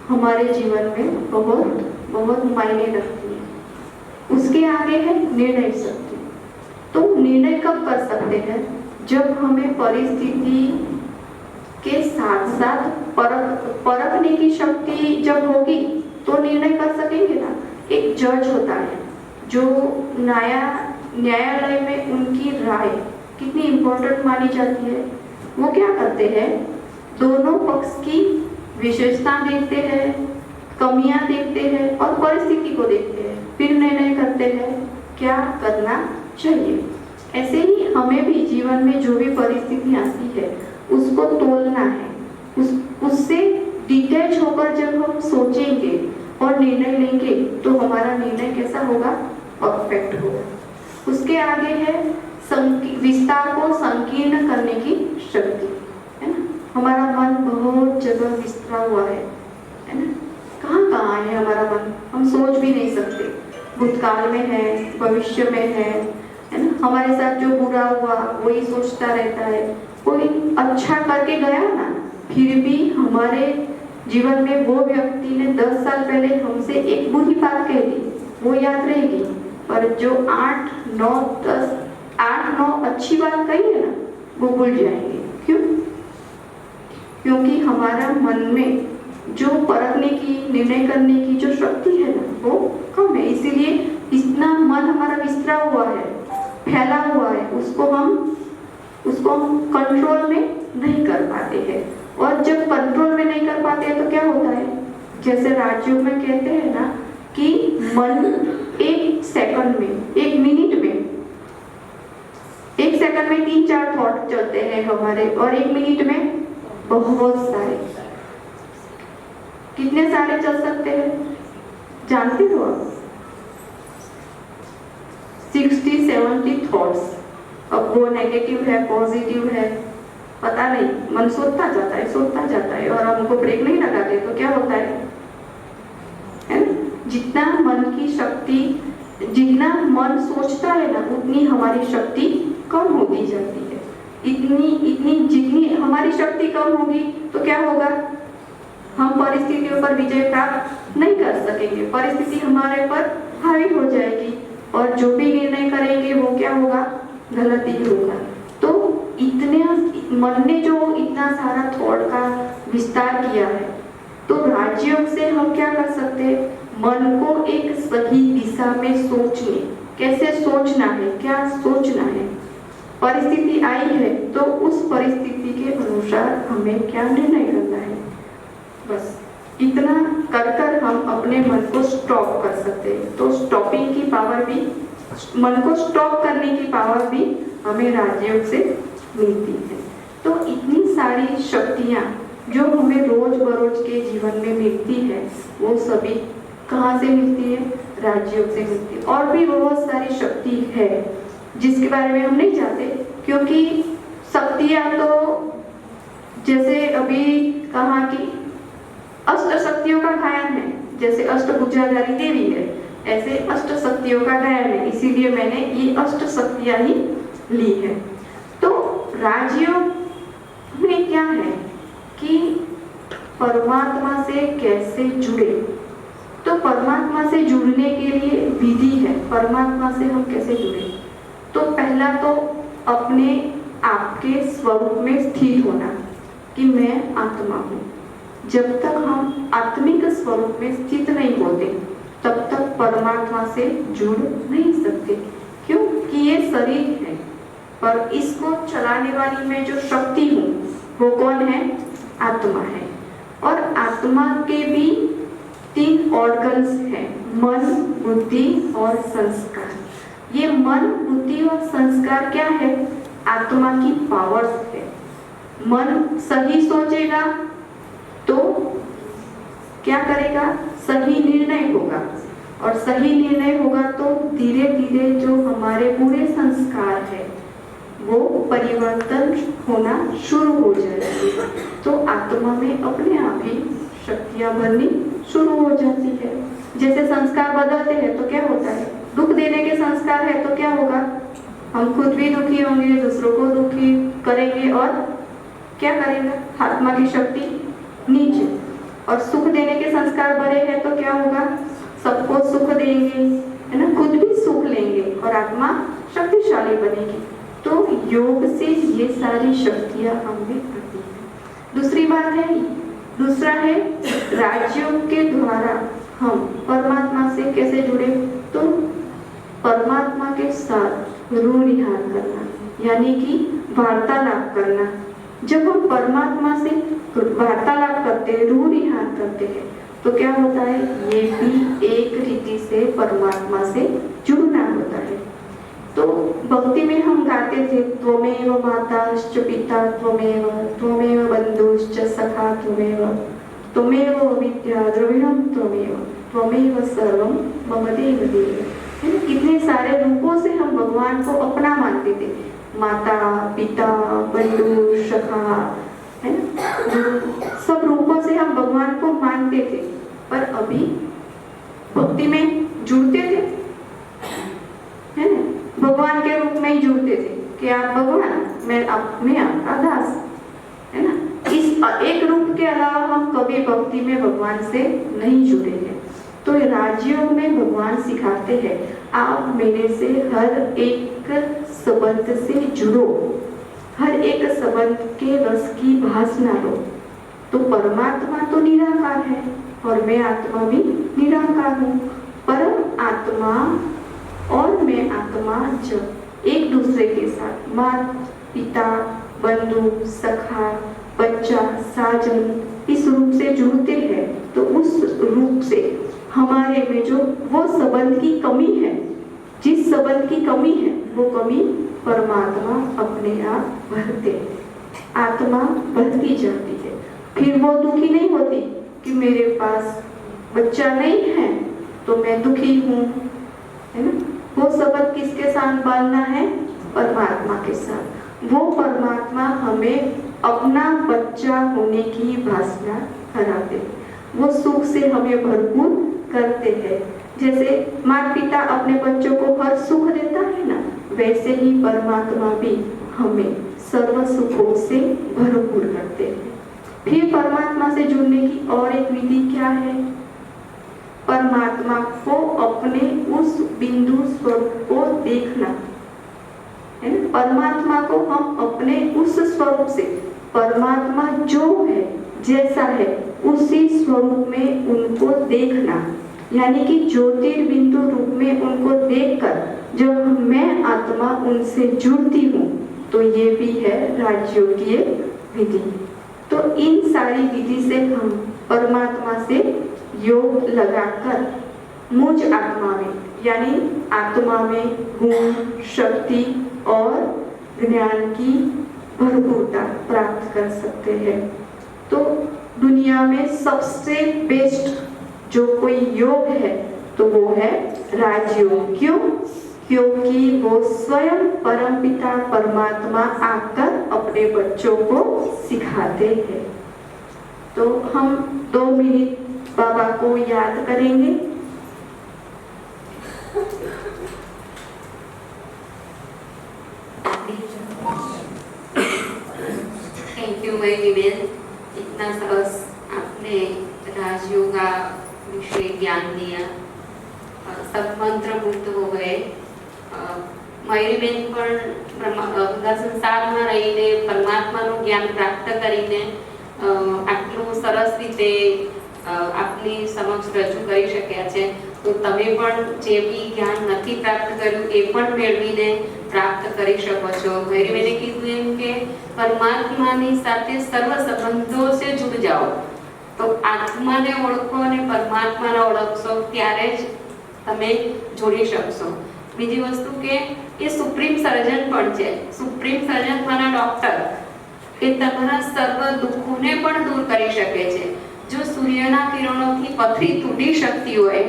हमारे जीवन में बहुत मायने रखती है। उसके आगे है निर्णय शक्ति। तो निर्णय कब कर सकते हैं? जब हमें परिस्थिति के साथ साथ परखने की शक्ति जब होगी तो निर्णय कर सकेंगे ना। एक जज होता है जो न्यायालय में उनकी राय कितनी इम्पोर्टेंट मानी जाती है। वो क्या करते हैं? दोनों पक्ष की विशेषता देखते हैं, कमियां देखते हैं और परिस्थिति को देखते हैं, फिर निर्णय करते हैं क्या करना चाहिए। ऐसे ही हमें भी जीवन में जो भी परिस्थिति आती है उसको तोलना है, उससे डिटैच होकर जब हम सोचेंगे और निर्णय लेंगे तो हमारा निर्णय कैसा होगा? परफेक्ट होगा। उसके आगे है विस्तार को संकीर्ण करने की शक्ति, है ना। हमारा मन बहुत जगह विस्तरा हुआ है ना। कहाँ है हमारा मन? हम सोच भी नहीं सकते। भूतकाल में है, भविष्य में है ना। हमारे साथ जो बुरा हुआ वही सोचता रहता है। कोई अच्छा करके गया ना, फिर भी हमारे जीवन में वो व्यक्ति ने 10 साल पहले हमसे एक बुरी बात कह दी, वो याद रहेगी, पर जो 8, 9 अच्छी बात कही है ना, वो भूल जाएंगे। क्यों? क्योंकि हमारा मन में जो परखने की, निर्णय करने की जो शक्ति है ना, वो कम है। इसीलिए इतना मन हमारा विस्तरा हुआ है, फैला हुआ है, उसको हम कंट्रोल में नहीं कर पाते हैं। और जब कंट्रोल में नहीं कर पाते हैं तो क्या होता है? जैसे राजयोग में कहते हैं ना कि मन 1 सेकंड में, 1 मिनट में, 1 सेकंड में 3-4 थॉट चलते हैं हमारे, और 1 मिनट में बहुत सारे। कितने सारे चल सकते हैं जानते हो आप? 60-70 थॉट्स। अब वो नेगेटिव है, पॉजिटिव है पता नहीं, मन सोचता जाता है और हमको ब्रेक नहीं लगाते तो क्या होता है ना? जितना मन की शक्ति, जितना मन सोचता है ना, उतनी हमारी शक्ति कम होती जाती है। जितनी हमारी शक्ति कम होगी तो क्या होगा, हम परिस्थितियों पर विजय प्राप्त नहीं कर सकेंगे, परिस्थिति हमारे पर हावी हो जाएगी और जो भी निर्णय करेंगे वो क्या होगा, गलत ही होगा। तो मन ने जो इतना सारा थॉट का विस्तार किया है, तो राजयोग से हम क्या कर सकते हैं, मन को एक सही दिशा में सोचने, कैसे सोचना है, क्या सोचना है, परिस्थिति आई है तो उस परिस्थिति के अनुसार हमें क्या निर्णय करना है, बस इतना कर हम अपने मन को स्टॉप कर सकते हैं। तो स्टॉपिंग की पावर भी, मन को स्टॉप करने की पावर भी हमें राजयोग से मिलती है। तो इतनी सारी शक्तियाँ जो हमें रोज बरोज के जीवन में मिलती है, वो सभी कहाँ से मिलती है, राजयोग से मिलती है। और भी बहुत सारी शक्ति है जिसके बारे में हम नहीं जानते, क्योंकि शक्तियाँ तो जैसे अभी कहा कि अष्ट शक्तियों का गायन है, जैसे अष्टभुजाधारी देवी है, ऐसे अष्ट शक्तियों का गायन है, इसीलिए मैंने ये अष्ट शक्तियाँ ही ली है। तो राजयोग में क्या है कि परमात्मा से कैसे जुड़े, तो परमात्मा से जुड़ने के लिए विधि है, परमात्मा से हम कैसे जुड़े। तो पहला तो अपने आपके स्वरूप में स्थित होना कि मैं आत्मा हूँ। जब तक हम आत्मिक स्वरूप में स्थित नहीं होते तब तक परमात्मा से जुड़ नहीं सकते, क्योंकि ये शरीर है पर इसको चलाने वाली मैं जो शक्ति हूँ वो कौन है, आत्मा है। और आत्मा के भी 3 ऑर्गन्स हैं, मन, बुद्धि और संस्कार। ये मन, बुद्धि और संस्कार क्या है, आत्मा की पावर्स है। मन सही सोचेगा तो क्या करेगा, सही निर्णय होगा, और सही निर्णय होगा तो धीरे धीरे जो हमारे पूरे संस्कार है वो परिवर्तन होना शुरू हो जाएगी। तो आत्मा में अपने आप ही शक्तियाँ बननी शुरू हो जाती है। जैसे संस्कार बदलते हैं तो क्या होता है, दुख देने के संस्कार है तो क्या होगा, हम खुद भी दुखी होंगे, दूसरों को दुखी करेंगे और क्या करेंगे, आत्मा की शक्ति नीचे। और सुख देने के संस्कार बड़े हैं तो क्या होगा, सबको सुख देंगे, है ना, खुद भी सुख लेंगे और आत्मा शक्तिशाली बनेगी। तो योग से ये सारी शक्तियाँ हमें आती है। दूसरा है राजयोग के द्वारा हम परमात्मा से कैसे जुड़े, तो परमात्मा के साथ रूढ़िहार करना, यानी कि वार्तालाप करना। जब हम परमात्मा से वार्तालाप करते हैं, रूढ़िहार करते हैं, तो क्या होता है, ये भी एक रीति से परमात्मा से जुड़ना होता है। तो भक्ति में हम गाते थे, त्वमेव माताश्च पिता त्वमेव बंधुश्च सखा त्वमेव विद्या द्रविणं त्वमेव सर्वं मम देव देव। कितने सारे रूपों से हम भगवान को अपना मानते थे, माता, पिता, बंधु, सखा, है ना, सब रूपों से हम भगवान को मानते थे। पर अभी भक्ति में जुड़ते थे, है ना, भगवान के रूप में ही जुड़ते थे कि आप भगवान, मैं आपका दास, है ना। इस एक रूप के अलावा हम कभी भक्ति में भगवान से नहीं जुड़े हैं। तो राजयोग में भगवान सिखाते हैं, आप मेरे से हर एक संबंध से जुड़ो, हर एक संबंध के रस की भास ना लो। तो परमात्मा तो निराकार है और मैं आत्मा भी निराकार हूँ। परम आत्मा और मैं आत्मा जब एक दूसरे के साथ माता, पिता, बंधु, सखा, बच्चा, साजन इस रूप से जुड़ते हैं, तो उस रूप से हमारे में जो वो संबंध की कमी है, जिस संबंध की कमी है वो कमी परमात्मा अपने आप भरते हैं, आत्मा बढ़ती जाती है। फिर वो दुखी नहीं होती कि मेरे पास बच्चा नहीं है तो मैं दुखी हूँ, है ना। वो संबंध किसके साथ बांधना है, परमात्मा के साथ। वो परमात्मा हमें अपना बच्चा होने की वासना कराते, वो सुख से हमें भरपूर करते हैं। जैसे माता पिता अपने बच्चों को हर सुख देता है ना, वैसे ही परमात्मा भी हमें सर्व सुखों से भरपूर करते हैं। फिर परमात्मा से जुड़ने की और एक विधि क्या है? परमात्मा को अपने उस बिंदु स्वरूप को देखना है ना। परमात्मा को हम अपने उस स्वरूप से, परमात्मा जो है जैसा है उसी स्वरूप में उनको देखना, यानी कि ज्योतिर्बिंदु रूप में उनको देखकर जब मैं आत्मा उनसे जुड़ती हूँ तो ये भी है राजयोगीय विधि। तो इन सारी विधि से हम परमात्मा से योग लगाकर मुझ आत्मा में, यानी आत्मा में गुण, शक्ति और ज्ञान की भरपूरता प्राप्त कर सकते हैं। तो दुनिया में सबसे बेस्ट जो कोई योग है तो वो है राजयोग। क्यों? क्योंकि वो स्वयं परमपिता परमात्मा आकर अपने बच्चों को सिखाते हैं। तो हम 2 मिनट बाबा को याद करेंगे। थैंक यू मेरी बेन, इतना सरस आपने राजयोगा विषय ज्ञान दिया, सब मंत्र मुक्त हो गए। મારી બેન પણ બધા સંસારમાં રહીને પરમાત્માનું જ્ઞાન પ્રાપ્ત કરીને આટલું સરસ રીતે આપની સમક્ષ રજૂ કરી શક્યા છે। તો તમે પણ જે બી જ્ઞાન નથી પ્રાપ્ત કર્યું એ પણ મેળવીને પ્રાપ્ત કરી શકો છો। મારી બેને કીધું એમ કે પરમાત્માની સાથે સર્વ સંબંધો સે જુડ જાઓ। તો આત્માને ઓળખો અને પરમાત્માને ઓળખશો ત્યારે જ તમે જોડી શકશો। બીજી વસ્તુ કે એ સુપ્રીમ સર્જન પણ છે। સુપ્રીમ સર્જન માના ડોક્ટર એ તમારા સર્વ દુઃખોને પણ દૂર કરી શકે છે। જો સૂર્યના કિરણોથી પથરી તૂટી શકતી હોય,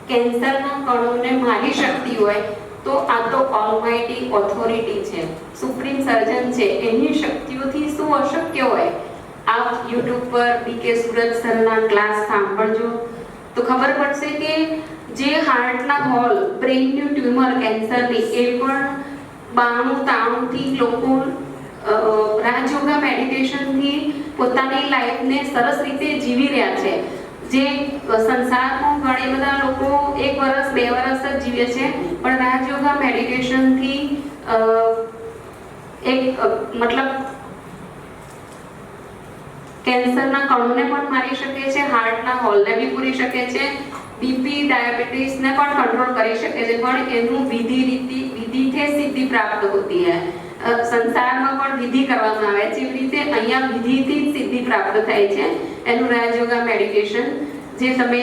કેન્સરના કણોને મારી શકતી હોય, તો આ તો ઓલમાઇટી ઓથોરિટી છે, સુપ્રીમ સર્જન છે। એની શક્તિઓથી શું અશક્ય હોય? આપ યુટ્યુબ પર બીકે સુરત સરના ક્લાસ સાંભળજો તો ખબર પડશે કે જે હાર્ટના હોલ, બ્રેઇનનું ટ્યુમર કેન્સરની એ પણ 92-93 થી લોકો રાજયોગા મેડિટેશનથી પોતાની લાઈફને સરસ રીતે જીવી રહ્યા છે। જે સંસારમાં ઘણી બધા લોકો 1 વર્ષ 2 વર્ષ જ જીવે છે, પણ રાજયોગા મેડિટેશનથી એક મતલબ કેન્સરના કણોને પણ મારી શકે છે, હાર્ટના હોલને બી પૂરી શકે છે, બીપી ડાયાબિટીસને પણ કંટ્રોલ કરી શકે છે। પણ એનું વિધિથી સિદ્ધિ પ્રાપ્ત હોતી है। સંસારમાં પણ વિધિ કરવામાં આવે છે, એવી રીતે અહીંયા વિધિથી જ સિદ્ધિ પ્રાપ્ત થાય છે। એનું રાજયોગા મેડિટેશન જે તમે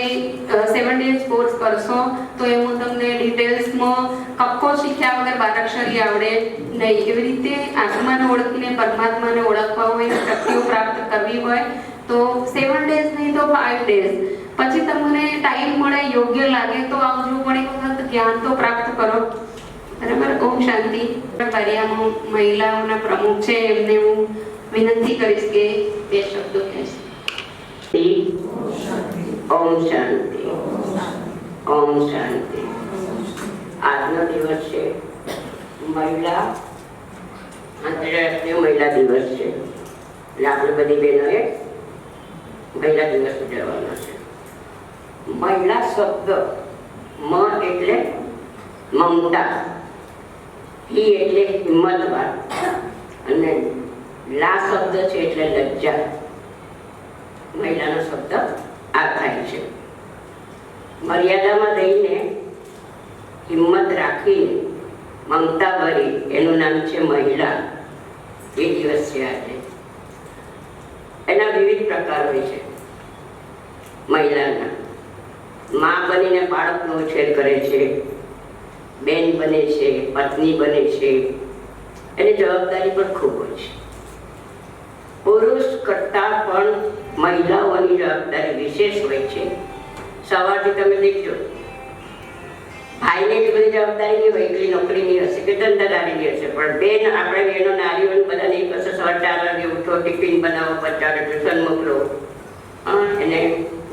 7 days કોર્સ કરશો તો એમાં તમને ડિટેલ્સમાં કક્કો શીખ્યા વગર 12 અક્ષરી આવડે નહીં। એવી રીતે આત્માને ઓળખીને પરમાત્માને ઓળખવા હોય, શક્તિઓ પ્રાપ્ત કરવી હોય તો 7 days નહીં તો 5 days પછી તમને ટાઈમ મળે, યોગ્ય લાગે તો આવજો, પણ એક વખત જ્ઞાન તો પ્રાપ્ત કરો। બરાબર? ઓમ શાંતિ। કાર્યમાં મહિલાઓના પ્રમુખ છે એમને હું વિનંતી કરીશ કે 2 શબ્દો કહેશે। ओम शांति, ओम शांति। આજનો દિવસ છે મહિલા આંતરરાષ્ટ્રીય મહિલા દિવસ છે, એટલે આપણે બધી બહેનોએ મહિલા દિવસ ઉજવવાનો છે। મહિલા શબ્દ મ એટલે મમતા, ही એટલે હિંમતવાન અને લા શબ્દ છે એટલે લજ્જા। મહિલાનો શબ્દ આ થાય છે। મર્યાદામાં રહીને હિંમત રાખીને મમતા ભરી એનું નામ છે મહિલા। એ દિવસ છે આજે। એના વિવિધ પ્રકાર હોય છે મહિલાના। માં બનીને બાળકનો ઉછેર કરે છે, બેન બને છે, પત્ની બને છે, એની જવાબદારી પણ ખૂબ હોય છે। પુરુષ કરતાં પણ મહિલાઓની જવાબદારી વિશેષ હોય છે। સવારથી તમે દેખજો ભાઈને એટલી બધી જવાબદારી નહીં હોય, એટલી નોકરીની હશે કે ધંધાદારીની હશે, પણ બેન આપણે બહેનો નારીઓને બધાને એક હશે, સવાર 4 વાગે ઉઠો, ટિફિન બનાવો, બચ્ચાને ટ્યુશન મોકલો, એને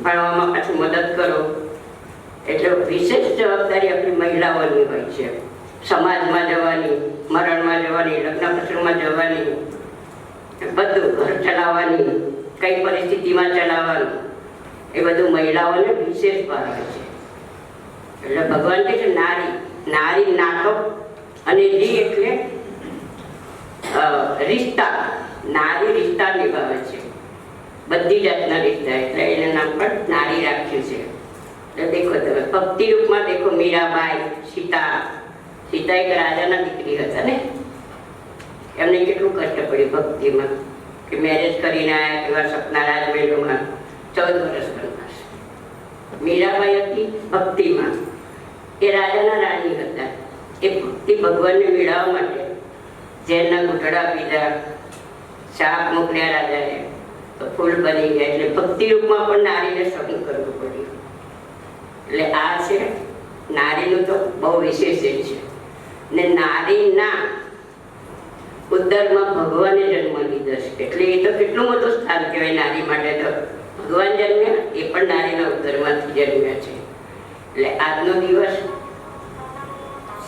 ભણવામાં પાછું મદદ કરો. એટલે વિશેષ જવાબદારી આપણી મહિલાઓની હોય છે. સમાજમાં જવાની, મરણમાં જવાની, લગ્ન પ્રસંગમાં જવાની, બધું ઘર ચલાવવાની, કઈ પરિસ્થિતિમાં ચલાવવાનું, એ બધું મહિલાઓને વિશેષ ભાર હોય છે. એટલે ભગવાન કહે છે નારી, નારી નાટક અને રી એટલે રિશ્તા, નારી રિશ્તા નિભાવે છે, બધી જાતના રિશ્તા, એટલે એના નામ પર નારી રાખ્યું છે. એટલે દેખો તમે ભક્તિ રૂપમાં દેખો મીરાબાઈ, સીતા એક રાજાના દીકરી હતા ને, એમને કેટલું કષ્ટ પડ્યું ભક્તિમાં, કે મેરેજ કરીને આવ્યા એવા સપના રાજમહેલોમાં 14 વર્ષ બનવાસ. મીરાબાઈ હતી ભક્તિમાં, એ રાજાના રાણી હતા. એ ભક્તિ ભગવાનને મેળવવા માટે ઝેરના ઘૂંટડા પીધા, શાપ મોકલ્યા રાજાને, તો ફૂલ બની ગયા. એટલે ભક્તિ રૂપમાં પણ નારીને સહન કરવું પડ્યું. એટલે આ છે નારીનું તો બહુ વિશેષ છે. ને નારીના ઉદરમાં ભગવાને જન્મ લીધો છે, એટલે એ તો કેટલું મોટું સ્થાન કહેવાય નારી માટે. તો ભગવાન જન્મ્યા, એ પણ નારીના ઉદરમાંથી જન્મ્યા છે. એટલે આજનો દિવસ,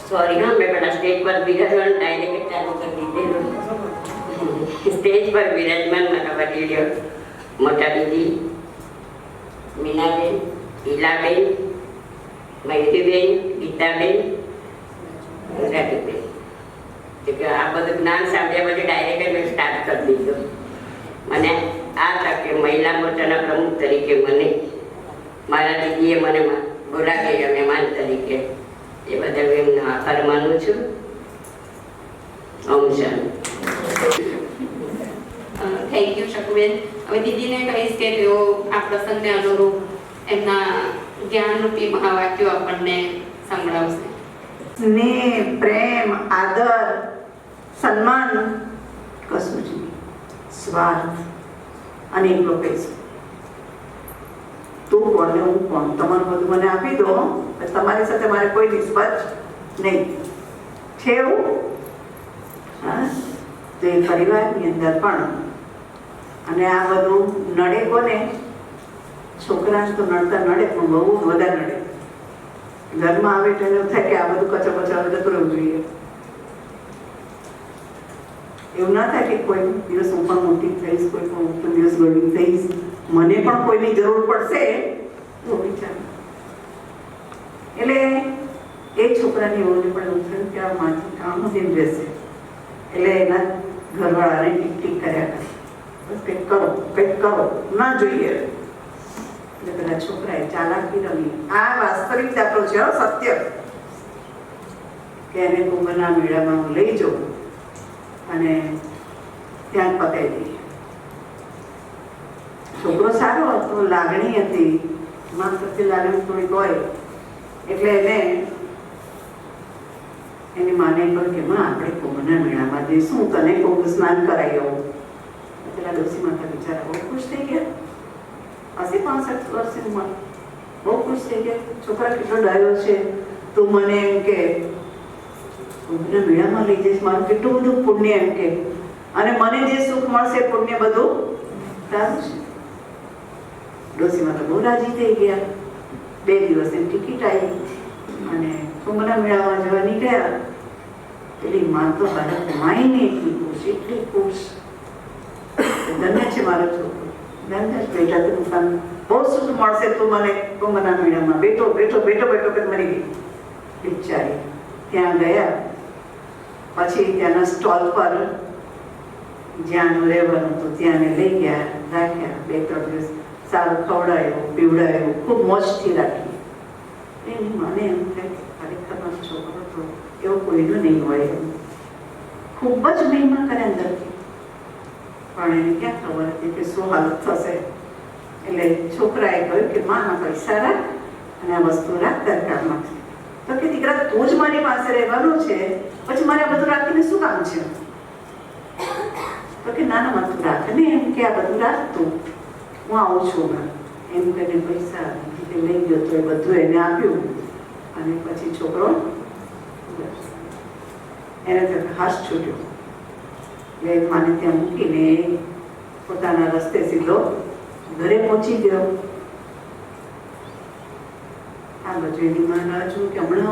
સોરી હા, મેં પેલા સ્ટેજ પર બિરાજમાન ડાયરેક્ટ ચાલુ કરી દીધેલું. સ્ટેજ પર બિરાજમાન મારા વડીલો, મોટા દીદી મીનાબેન, ઈલાબેન, મૈત્રીબેન, ગીતાબેન, રાધીબેન. આ બધું જ્ઞાન સાંભળ્યા પછી ડાયરેક્ટ મેં સ્ટાર્ટ કરી દીધું. મને આ તકે મહિલા મોરચાના પ્રમુખ તરીકે મને મારા દીદીએ મને બોલાવી મહેમાન તરીકે, એ બદલ એમનો આભાર માનું છું. ઓમ શાંતિ. Thank you Shakuben. હવે દીદીને કહીશ કે તેઓ આ પ્રસંગને અનુરૂપ એમના જ્ઞાનરૂપી મહાવાક્યો આપણને સંભળાવશે. સ્નેહ, પ્રેમ, આદર, સન્માન કશું જ નહીં. સ્વાર્થ અને એકલો પૈસો. તું કોણ ને હું કોણ, તમારું બધું મને આપી દો, તમારી સાથે મારે કોઈ નિસ્બત નહીં છે એવું. હા, તો એ પરિવારની અંદર પણ, અને આ બધું નડે કોને? છોકરાને તો નડતા નડે, પણ બહુ વધારે નડે. ઘરમાં આવે તો એવું થાય કે આ બધું કચો કચો જતું રહેવું જોઈએ. એવું ના થાય કે કોઈ દિવસ હું પણ મોટી થઈશ, કોઈ પણ દિવસ ગળી થઈશ, મને પણ કોઈની જરૂર પડશે, તો વિચાર. એટલે એ છોકરાની એવું પણ એવું થયું કે આ માથી કામ જ રહેશે. એટલે એના ઘરવાળાને ટીક ટીક કર્યા કરે, બસ કંઈક કરો, કંઈક કરો, ના જોઈએ. એટલે પેલા છોકરાએ ચાલાકી રમી. આ વાસ્તવિક દાખલો છે, સત્ય. કે એને કુંભના મેળામાં હું લઈ જાઉં અને ત્યાં પતાવી દઈએ. છોકરો સારો હતો, લાગણી હતી, માં પ્રત્યે લાગણી થોડીક હોય, એટલે એને એની માને કહ્યું કે માં આપણે કુંભના મેળામાં જઈશું, તને કુંભ સ્નાન કરાવી આવું. પેલા ડોસી માતા બિચારા બહુ ખુશ થઈ ગયા. 80-65 વર્ષની ઉંમર, બહુ ખુશ થઈ ગયા. છોકરા કેટલો ડાયો છે, તું મને એમ કે કુંભના મેળામાં લઈ જઈશ, મારું કેટલું બધું પુણ્ય એમ કે, અને મને જે સુખ મળશે પુણ્ય બધું તારું છે. ડોસીમાં તો બહુ રાજી થઈ ગયા. 2 દિવસની ટિકિટ આવી અને કુંભના મેળામાં જવા નીકળ્યા. પેલી માં તો બાળક માઈને એટલી ખુશ, એટલી ખુશ. ધન્ય છે મારો છોકરો, ધન્ય છે બેટા, તું બહુ સુખ મળશે, તું મને કુંભના મેળામાં. બેઠો બેઠો બેઠો બેઠો કે મરી ગઈ બિચારી. ત્યાં ગયા પછી ત્યાંના સ્ટોલ પર જ્યાંનું રહેવાનું હતું ત્યાંને લઈ ગયા, રાખ્યા. 2-3 દિવસ સારું ખવડાવ્યું, પીવડાવ્યું, ખૂબ મોજથી રાખી. એની મને એમ થાય કે ખરેખર મારો છોકરો તો એવો કોઈનો નહીં હોય. ખૂબ જ મહિમા કરે અંદરથી, પણ એને ક્યાં ખબર હતી કે શું હાલત થશે. એટલે છોકરાએ કહ્યું કે માં પૈસા રાખ અને આ વસ્તુ રાખ દરકારમાં. તો કે દીકરા તું જ મારી પાસે રહેવાનું છે, પછી મારે આ બધું રાખીને શું કામ છે? તો કે ના માં તું રાખ ને, એમ કે આ બધું રાખતું, હું આવું છું એમ કરીને પૈસા લઈ ગયો. તો એ બધું એને આપ્યું અને પછી છોકરો એને હાશ છૂટ્યો એટલે માને ત્યાં મૂકીને પોતાના રસ્તે સીધો ઘરે પહોંચી ગયો. આ બાજુ એની માં રાહ જોઉં કે હમણાં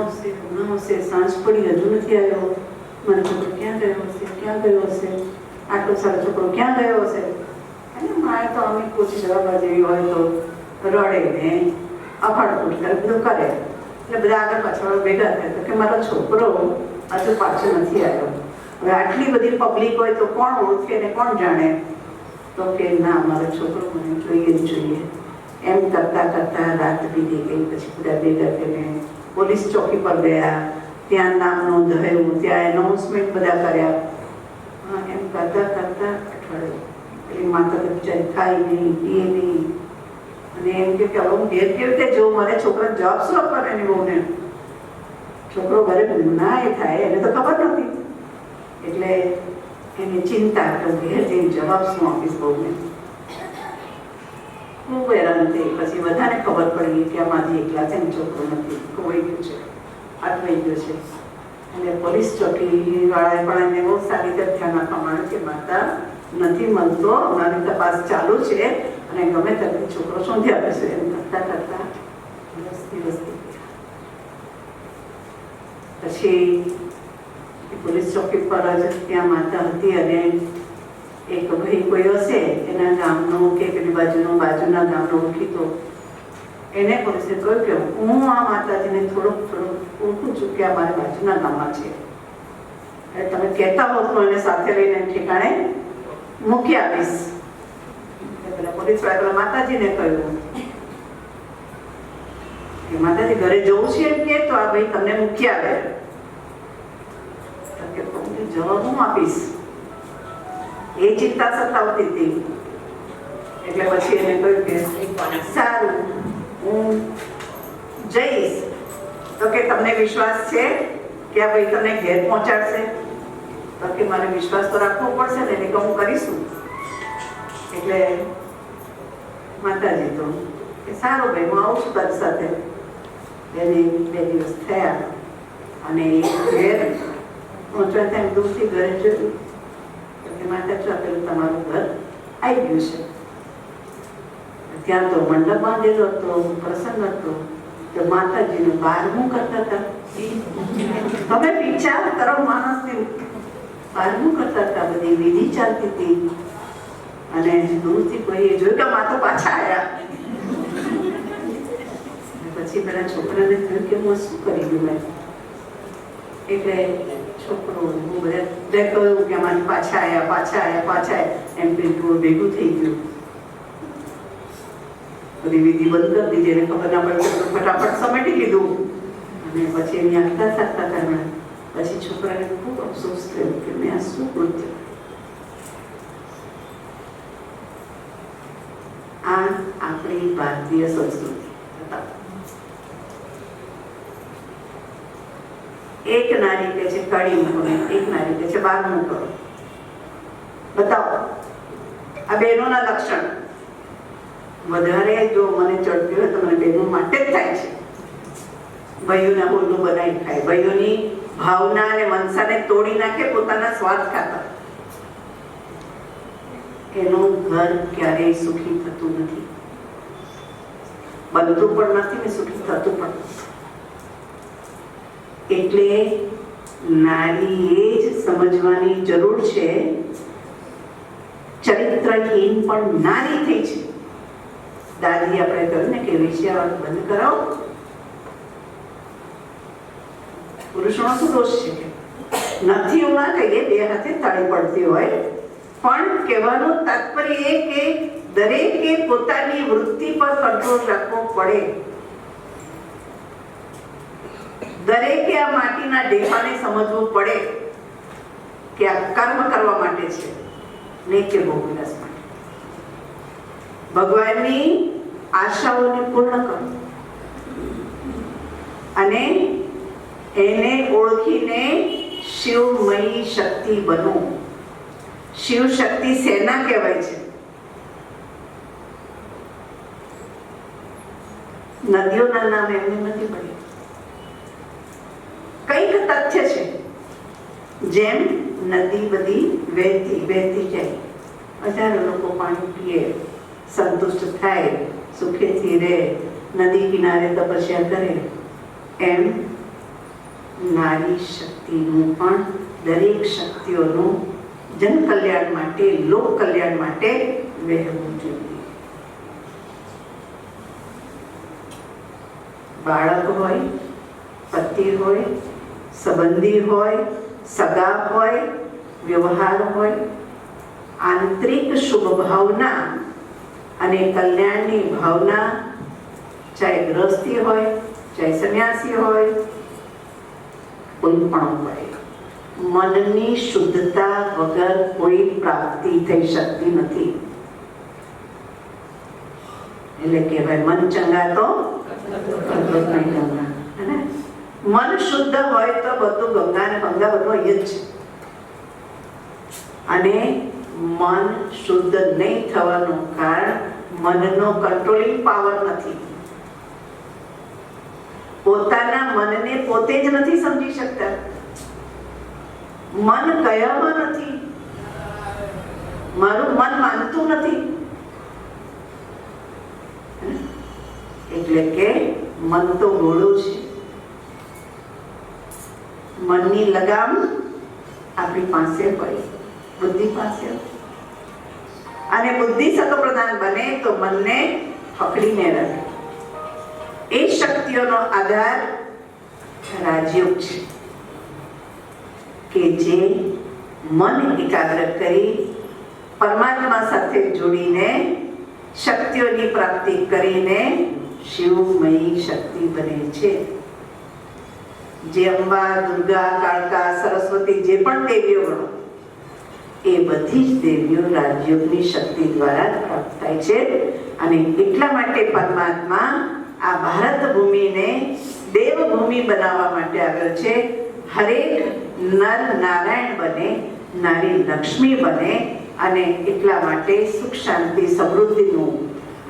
આવશે, સાંજ પડી હજુ નથી આવ્યો. મારો છોકરો ક્યાં ગયો હશે, આટલો સારો છોકરો ક્યાં ગયો હશે. અને મારે તો અમે પૂછી જવા જેવી હોય તો રડે ને અફાડફૂટ કરે, બધું કરે. એટલે બધા આગળ પાછળ ભેગા થાય તો કે મારો છોકરો હજુ પાછો નથી આવ્યો. હવે આટલી બધી પબ્લિક હોય તો કોણ ઓળખે ને કોણ જાણે? તો કે ના, મારો છોકરો મને જોઈએ. એમ કરતા રાત બીતી ગઈ. પછી બધા ભેગા થઈને પોલીસ ચોકી પર ગયા, ત્યાં નામ નોંધાયું, ત્યાં એનાઉન્સમેન્ટ બધા કર્યા. એમ કરતા અઠવાડિયું પેલી માતા તો બિચારી ખાઈ નહીં, પીએ નહીં. અને એમ કે હવે હું ઘેર કેવી રીતે જોઉં, મારે છોકરાને જવાબ શું આપવાનો એની બહુને? છોકરો ઘરે ના એ થાય એને તો ખબર નથી. એટલે એની ચિંતા કે ઘેર જઈને જવાબ શું આપીશ બહુને. ખૂબ હેરાન થઈ. પછી બધાને ખબર પડી કે આમાંથી એકલા છે ને છોકરો નથી, ખોવાઈ ગયું છે, અટવાઈ ગયો છે. અને પોલીસ ચોકી વાળાએ પણ એને બહુ સારી રીતે ધ્યાન આપવા માંડ્યું કે માતા નથી મળતો, અમારી તપાસ ચાલુ છે અને ગમે ત્યારે છોકરો શોધી આપે છે. એમ કરતા દિવસ પછી પોલીસ ચોકી પર જ ત્યાં માતા હતી અને એક ભાઈ કોઈ હશે એના ગામનો કે પેલી બાજુના ગામનો ઓળખીતો, એને પોલીસે કહ્યું કે હું આ માતાજીને થોડુંક ઓળખું છું કે આ મારા બાજુના ગામમાં છે, એટલે તમે કહેતા હો તો એને સાથે લઈને ઠેકાણે મૂકી આપીશ. પેલા પોલીસ વાળા માતાજીને કહ્યું કે માતાજી ઘરે જવું છે એમ કે તો આ ભાઈ તમને મૂકી આવે. જવાબ હું આપીશ એ ચિંતા સતાવતી હતી. એટલે પછી એને કહ્યું કે સારું હું જઈશ. તો કે તમને વિશ્વાસ છે કે આ ભાઈ તમને ઘેર પહોંચાડશે? તો કે મારે વિશ્વાસ તો રાખવો પડશે ને, એટલે હું કરીશું. એટલે માતાજી તો કે સારું ભાઈ હું આવું છું તારી સાથે. એને 2 દિવસ થયા અને ઘેર પહોંચવા ત્યાં દૂરથી ઘરે જોયું કે માતા છો પેલું તમારું ઘર આવી ગયું છે. ત્યાં તો મંડપ બાંધેલો હતો, પ્રસંગ હતો. તો માતાજીનું 12મું કરતા હતા. તમે વિચાર કરો, માણસની 12મું કરતા હતા, બધી વિધિ ચાલતી હતી. અને દૂરથી કોઈએ જોયું કે માતા પાછા આવ્યા. પછી પેલા છોકરાને થયું કે હું શું કરી દઉં મેં. એટલે છોકરો હું બધા કહ્યું કે અમારી પાછા આવ્યા એમ પેલું ભેગું થઈ ગયું. બધી વિધિ બંધ કરી દીધી, એને ખબર ના પડે ફટાફટ સમેટી લીધું. અને પછી એની આગતા સાધતા કરવા પછી છોકરાને ખૂબ અફસોસ થયો કે મેં આ શું કર્યું. આ આપણી ભારતીય સંસ્કૃતિ. એક નારી કહે છે કડી મૂકો, એક નારી કહે છે 12મું કરો. બતાવો આ બહેનોના લક્ષણ. વધારે જો મને ચડતી હોય તો મને બહેનો માટે જ થાય છે. ભાઈઓના બોલનું બનાવી ખાય, ભાઈઓની ભાવના અને મનસાને તોડી નાખે પોતાના સ્વાર્થ ખાતર. એનું ઘર ક્યારેય સુખી થતું નથી, બનતું પણ નથી ને સુખી થતું પણ. એટલે નારીએ જ સમજવાની જરૂર છે ચરિત્રહીન પણ નારી થઈ છે. દાદી આપણે કહ્યું ને કે વિષયાવાળું બંધ કરાવો. પુરુષોનો શું દોષ છે કે નથી એવું ના કહીએ, 2 હાથે તાળી પડતી હોય, પણ કહેવાનું તાત્પર્ય એ કે દરેકે પોતાની વૃત્તિ પર કંટ્રોલ રાખવો પડે. દરેકે આ માટીના ઢેફાને સમજવું પડે કે આ કર્મ કરવા માટે છે ને કે ભોગવિલાસ માટે. ભગવાનની આશાઓને પૂર્ણ કરો અને એને ઓળખીને શિવમયી શક્તિ બનો. શિવ શક્તિ સેના કહેવાય છે. નદીઓના નામ એમને નથી પડ્યા. તથ્ય છે. જેમ નદી બધી વહેતી જાય, હજારો લોકો પાણી પીએ, સંતુષ્ટ થાય, સુખેથી રહે, નદી કિનારે તપસ્યા કરે, એમ નારી શક્તિનું પણ દરેક શક્તિઓનું જન કલ્યાણ માટે, લોક કલ્યાણ માટે વહેવું જોઈએ. બાળક હોય, પતિ હોય, સંબંધી હોય, સગા હોય, વ્યવહાર હોય, આંતરિક શુભ ભાવના અને કલ્યાણની ભાવના, ચાહે ગૃહસ્થી હોય, ચાહે સંન્યાસી હોય, કોઈ પણ હોય, મનની શુદ્ધતા વગર કોઈ પ્રાપ્તિ થઈ શકતી નથી. એટલે કહેવાય મન ચંગા તો મન શુદ્ધ હોય તો બધું ગંગા ને ગંગા બધું અહીં જ છે. અને મન શુદ્ધ નહીં થવાનું કારણ મનનો કંટ્રોલિંગ પાવર નથી. પોતાના મનને પોતે જ નથી સમજી શકતા. મન કયામાં નથી, મારું મન માનતું નથી. એટલે કે મન તો ગોળું છે. મનની લગામ આપણી પાસે હોય, બુદ્ધિ પાસે હોય, અને બુદ્ધિ સતોપ્રધાન બને તો મનને પકડીને રાખે. એ શક્તિઓનો આધાર રાજયોગ છે કે જે મન એકાગ્ર કરી પરમાત્મા સાથે જોડીને શક્તિઓની પ્રાપ્તિ કરીને શિવમયી શક્તિ બને છે. જે અંબા, દુર્ગા, કાળકા, સરસ્વતી જે પણ દેવીઓ ગણો, એ બધી જ દેવીઓ રાજયોગની શક્તિ દ્વારા પ્રાપ્ત થાય છે. અને એટલા માટે પરમાત્મા આ ભારત ભૂમિને દેવભૂમિ બનાવવા માટે આવ્યો છે. હરેક નર નારાયણ બને, નારી લક્ષ્મી બને, અને એટલા માટે સુખ શાંતિ સમૃદ્ધિનું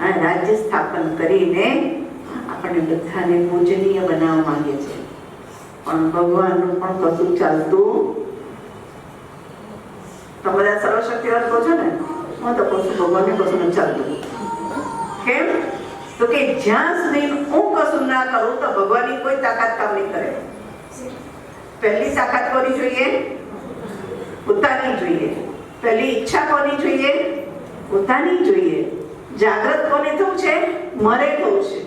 રાજ્ય સ્થાપન કરીને આપણે બધાને પૂજનીય બનાવવા માંગે છે. પણ ભગવાનનું પણ કશું ચાલતું. તમે બધા સર્વશક્તિવાન કહો છો ને, હું તો કહું છું ભગવાનને કશું નથી ચાલતું. કેમ? તો કે જ્યાં સુધી હું કશું ના કરું તો ભગવાનની કોઈ તાકાત કામ નહીં કરે. પહેલી તાકાત કોની જોઈએ? પોતાની જોઈએ. પહેલી ઈચ્છા કોની જોઈએ? પોતાની જોઈએ. જાગૃત કોને થવું છે? મારે થવું છે.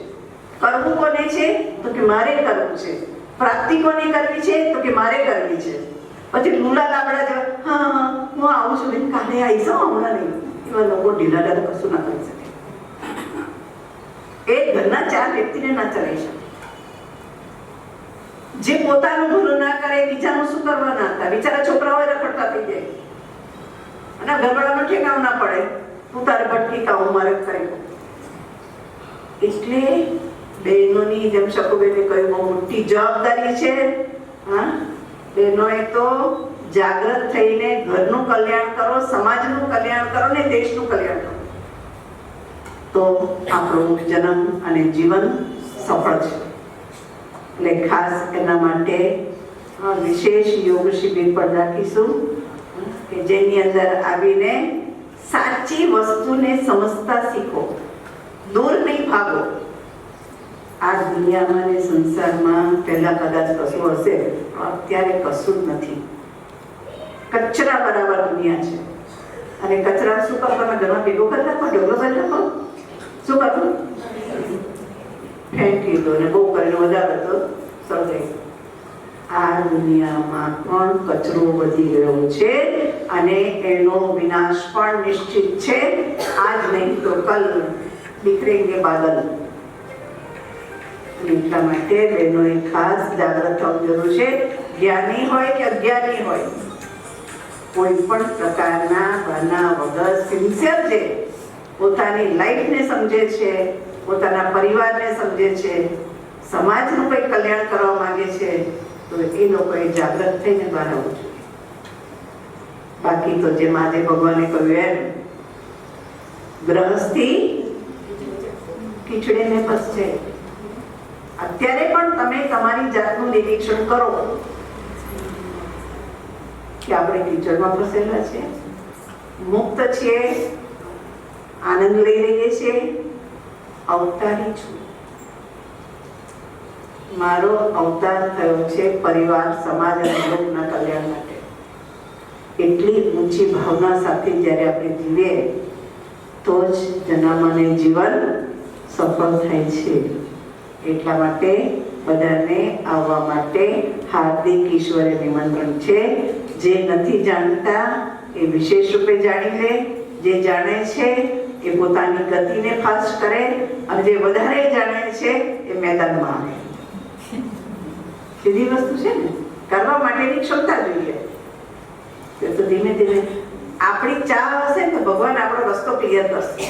કરવું કોને છે? તો કે મારે કરવું છે. પ્રાપ્તિ કોને કરવી છે? તો કે મારે કરવી છે. પછી લૂલા લાબડા જેવા, હા હા હું આવું છું, કાલે આવીશ, હમણાં નહીં, એવા લોકો ઢીલા કશું ના કરી શકે. એક ઘરના 4 વ્યક્તિને ના ચલાવી શકે. જે પોતાનું ભલું ના કરે, બીજાનું શું કરવાના હતા? બિચારા છોકરાઓ રખડતા થઈ જાય અને ગરબડાનું ઠેકાણું ના પડે. તું તારે ભટકી કામ મારે કરી. એટલે બહેનોની જેમ શકુબેને કહ્યું, બહુ મોટી જવાબદારી છે. હા, બહેનોએ તો જાગૃત થઈને ઘરનું કલ્યાણ કરો, સમાજનું કલ્યાણ કરો ને દેશનું કલ્યાણ કરો, તો આપણો જન્મ અને જીવન સફળ છે. એટલે ખાસ એના માટે વિશેષ યોગ શિબિર પણ રાખીશું કે જેની અંદર આવીને સાચી વસ્તુને સમજતા શીખો, દૂર નહીં ભાગો. આ દુનિયામાં ને સંસારમાં પહેલા કદાચ કશું હશે, અત્યારે કશું જ નથી. કચરા બરાબર દુનિયા છે. અને કચરા શું કરો? તમે ઘરમાં ભેગો કરી નાખો, ઢગલો કરી નાખો. શું કરવું? ફેંકી દો ને બહુ કરીને વધારે તો સર્જાય. આ દુનિયામાં પણ કચરો વધી ગયો છે અને એનો વિનાશ પણ નિશ્ચિત છે. આજ નહીં તો કલ દિખરેંગે બાદલ. એટલા માટે બહેનોએ ખાસ જાગૃત થવું જરૂર છે. જ્ઞાની હોય કે અજ્ઞાની હોય, કોઈ પણ પ્રકારના બહાના વગર સિન્સિયર છે, પોતાની લાઈફને સમજે છે, પોતાના પરિવારને સમજે છે, સમાજનું કંઈ કલ્યાણ કરવા માંગે છે, તો એ લોકોએ જાગૃત થઈને બહાર આવવું જોઈએ. બાકી તો જેમ આજે ભગવાને કહ્યું એમ, ગ્રહસ્થી ખીચડીને બસ છે. અત્યારે પણ તમે તમારી જાતનું નિરીક્ષણ કરો કે આપણે કીચડમાં ફસેલા છે, મુક્ત છીએ, આનંદ લઈ રહીએ છીએ, અવતારી છું. મારો અવતાર થયો છે પરિવાર, સમાજ અને લોકના કલ્યાણ માટે. એટલી ઊંચી ભાવના સાથે જ્યારે આપણે જીવીએ તો જ જન્માને જીવન સફળ થાય છે. એટલા માટે બધાને આવવા માટે હાર્દિક ઈશ્વરે નિમંત્રણ છે. જે નથી જાણતા એ વિશેષ રૂપે જાણી લે, જે જાણે છે એ પોતાની ગતિને ફાસ્ટ કરે, અને જે વધારે જાણે છે એ મેદાનમાં આવે. સીધી વસ્તુ છે ને, કરવા માટેની ક્ષમતા જોઈએ. તો ધીમે ધીમે આપણી ચાહ હશે ને તો ભગવાન આપણો રસ્તો ક્લિયર કરશે.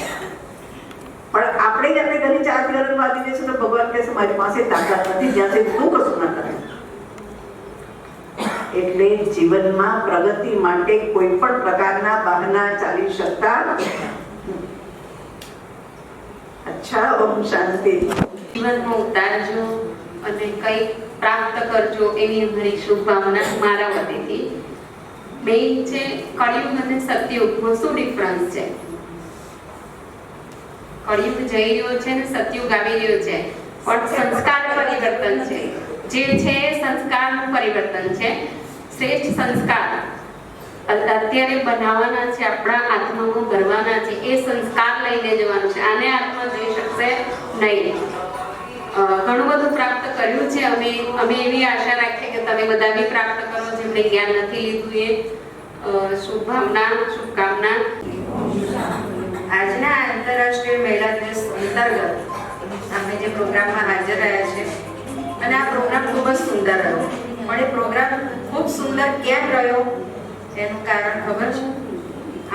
પણ આપણે જ આપણે ઘરે ચા પીવાનું વાંચી દઈશું તો ભગવાન કહેશે મારી પાસે તાકાત નથી, જ્યાં સુધી તું કશું ના કરે. એટલે જીવનમાં પ્રગતિ માટે કોઈ પણ પ્રકારના બહાના ચાલી શકતા. અચ્છા, ઓમ શાંતિ. જીવનમાં ઉતારજો અને કંઈક પ્રાપ્ત કરજો એવી અમારી શુભકામના મારા વતીથી. મેઇન છે કળિયુગ અને સતયુગમાં શું ડિફરન્સ છે? કળિયુગ જઈ રહ્યો છે ને સતયુગ આવી રહ્યો છે, પણ સંસ્કાર પરિવર્તન છે. જે છે સંસ્કારનું પરિવર્તન છે. શ્રેષ્ઠ સંસ્કાર અત્યારે બનાવવાના છે, આપણા આત્મામાં ભરવાના છે. એ સંસ્કાર લઈને જવાનું છે. આને આત્મા જઈ શકશે નહીં. ઘણું બધું પ્રાપ્ત કર્યું છે અમે એવી આશા રાખીએ કે તમે બધા બી પ્રાપ્ત કરો, જેમને જ્ઞાન નથી લીધું એ. શુભકામના. આજના આંતરરાષ્ટ્રીય મહિલા દિવસ અંતર્ગત અમે જે પ્રોગ્રામમાં હાજર રહ્યા છે, અને આ પ્રોગ્રામ ખૂબ જ સુંદર રહ્યો. પણ એ પ્રોગ્રામ ખૂબ સુંદર કેમ રહ્યો એનું કારણ ખબર છે?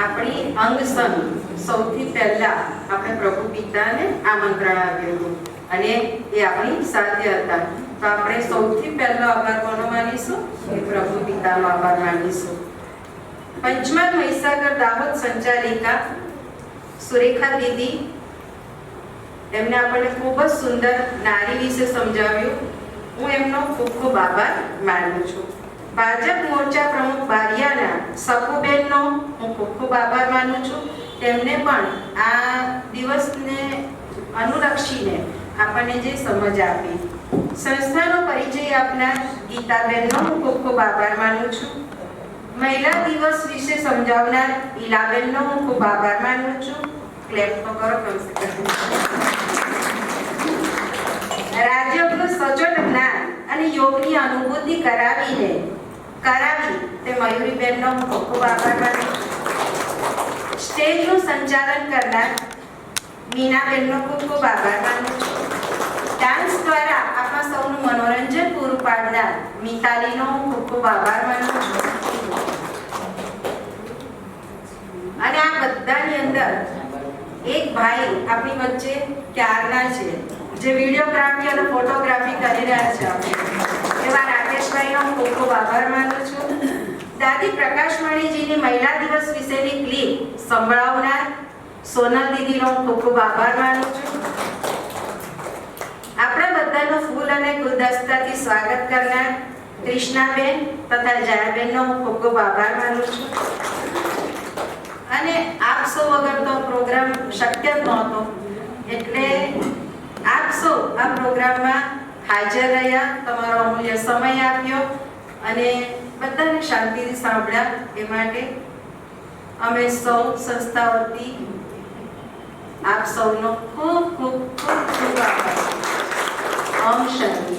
આપણી અંગ સંઘ સૌથી પહેલા આપણે પ્રભુ પિતાને આમંત્રણ આપ્યું હતું, અને એ આપણી સાથે હતા. તો આપણે સૌથી પહેલો આભાર કોનો માનીશું? એ પ્રભુ પિતાનો આભાર માનીશું. પંચમહાલ મહીસાગર દાહોદ સંચાલિકા સુરેખા દીદી, એમને આપણને ખૂબ જ સુંદર નારી વિશે સમજાવ્યું. હું એમનો ખૂબ ખૂબ આભાર માનું છું. ભાજપ મોરચા પ્રમુખ બારિયાના સકુબેનનો હું ખૂબ ખૂબ આભાર માનું છું. તેમને પણ આ દિવસને અનુલક્ષીને આપણને જે સમજ આપી. સંસ્થાનો પરિચય આપનાર ગીતાબેનનો હું ખૂબ ખૂબ આભાર માનું છું. મહિલા દિવસ વિશે સમજાવનાર ઈલાબેનનો હું ખૂબ આભાર માનું છું. ક્લેપ તો કરો કમસે કમ. રાજયોગનું સચોટ જ્ઞાન અને યોગની અનુભૂતિ કરાવી તે મયુરીબેનનો હું ખૂબ ખૂબ આભાર માનું છું. સ્ટેજનું સંચાલન કરનાર મીનાબેનનો ખૂબ ખૂબ આભાર માનું છું. ડાન્સ દ્વારા આપણા સૌનું મનોરંજન પૂરું પાડનાર મિતાલીનો હું ખૂબ ખૂબ આભાર માનું છું. અને આ બધાની અંદર એક ભાઈ આપણી વચ્ચે ક્યારના છે, જે વિડીયોગ્રાફી અને ફોટોગ્રાફી કરી રહ્યા છે. એવા રાકેશભાઈનો હું ખૂબ ખૂબ આભાર માનું છું. દાદી પ્રકાશમણીજીની મહિલા દિવસ વિશેની ક્લિપ સંભળાવનાર સોનલ દીદીનો હું ખૂબ ખૂબ આભાર માનું છું. આપણા બધાનું ફૂલ અને ગુલદસ્તાથી સ્વાગત કરનાર કૃષ્ણાબેન તથા જયાબેનનો હું ખૂબ ખૂબ આભાર માનું છું. અને આપ સૌ વગર તો પ્રોગ્રામ શક્ય જ નહોતો, એટલે આપ સૌ આ પ્રોગ્રામમાં હાજર રહ્યા, તમારો અમૂલ્ય સમય આપ્યો અને બધાને શાંતિથી સાંભળ્યા. એ માટે અમે સૌ સંસ્થા વતી આપ સૌનો ખૂબ ખૂબ ખૂબ ખૂબ આભાર. ઓમ શાંતિ.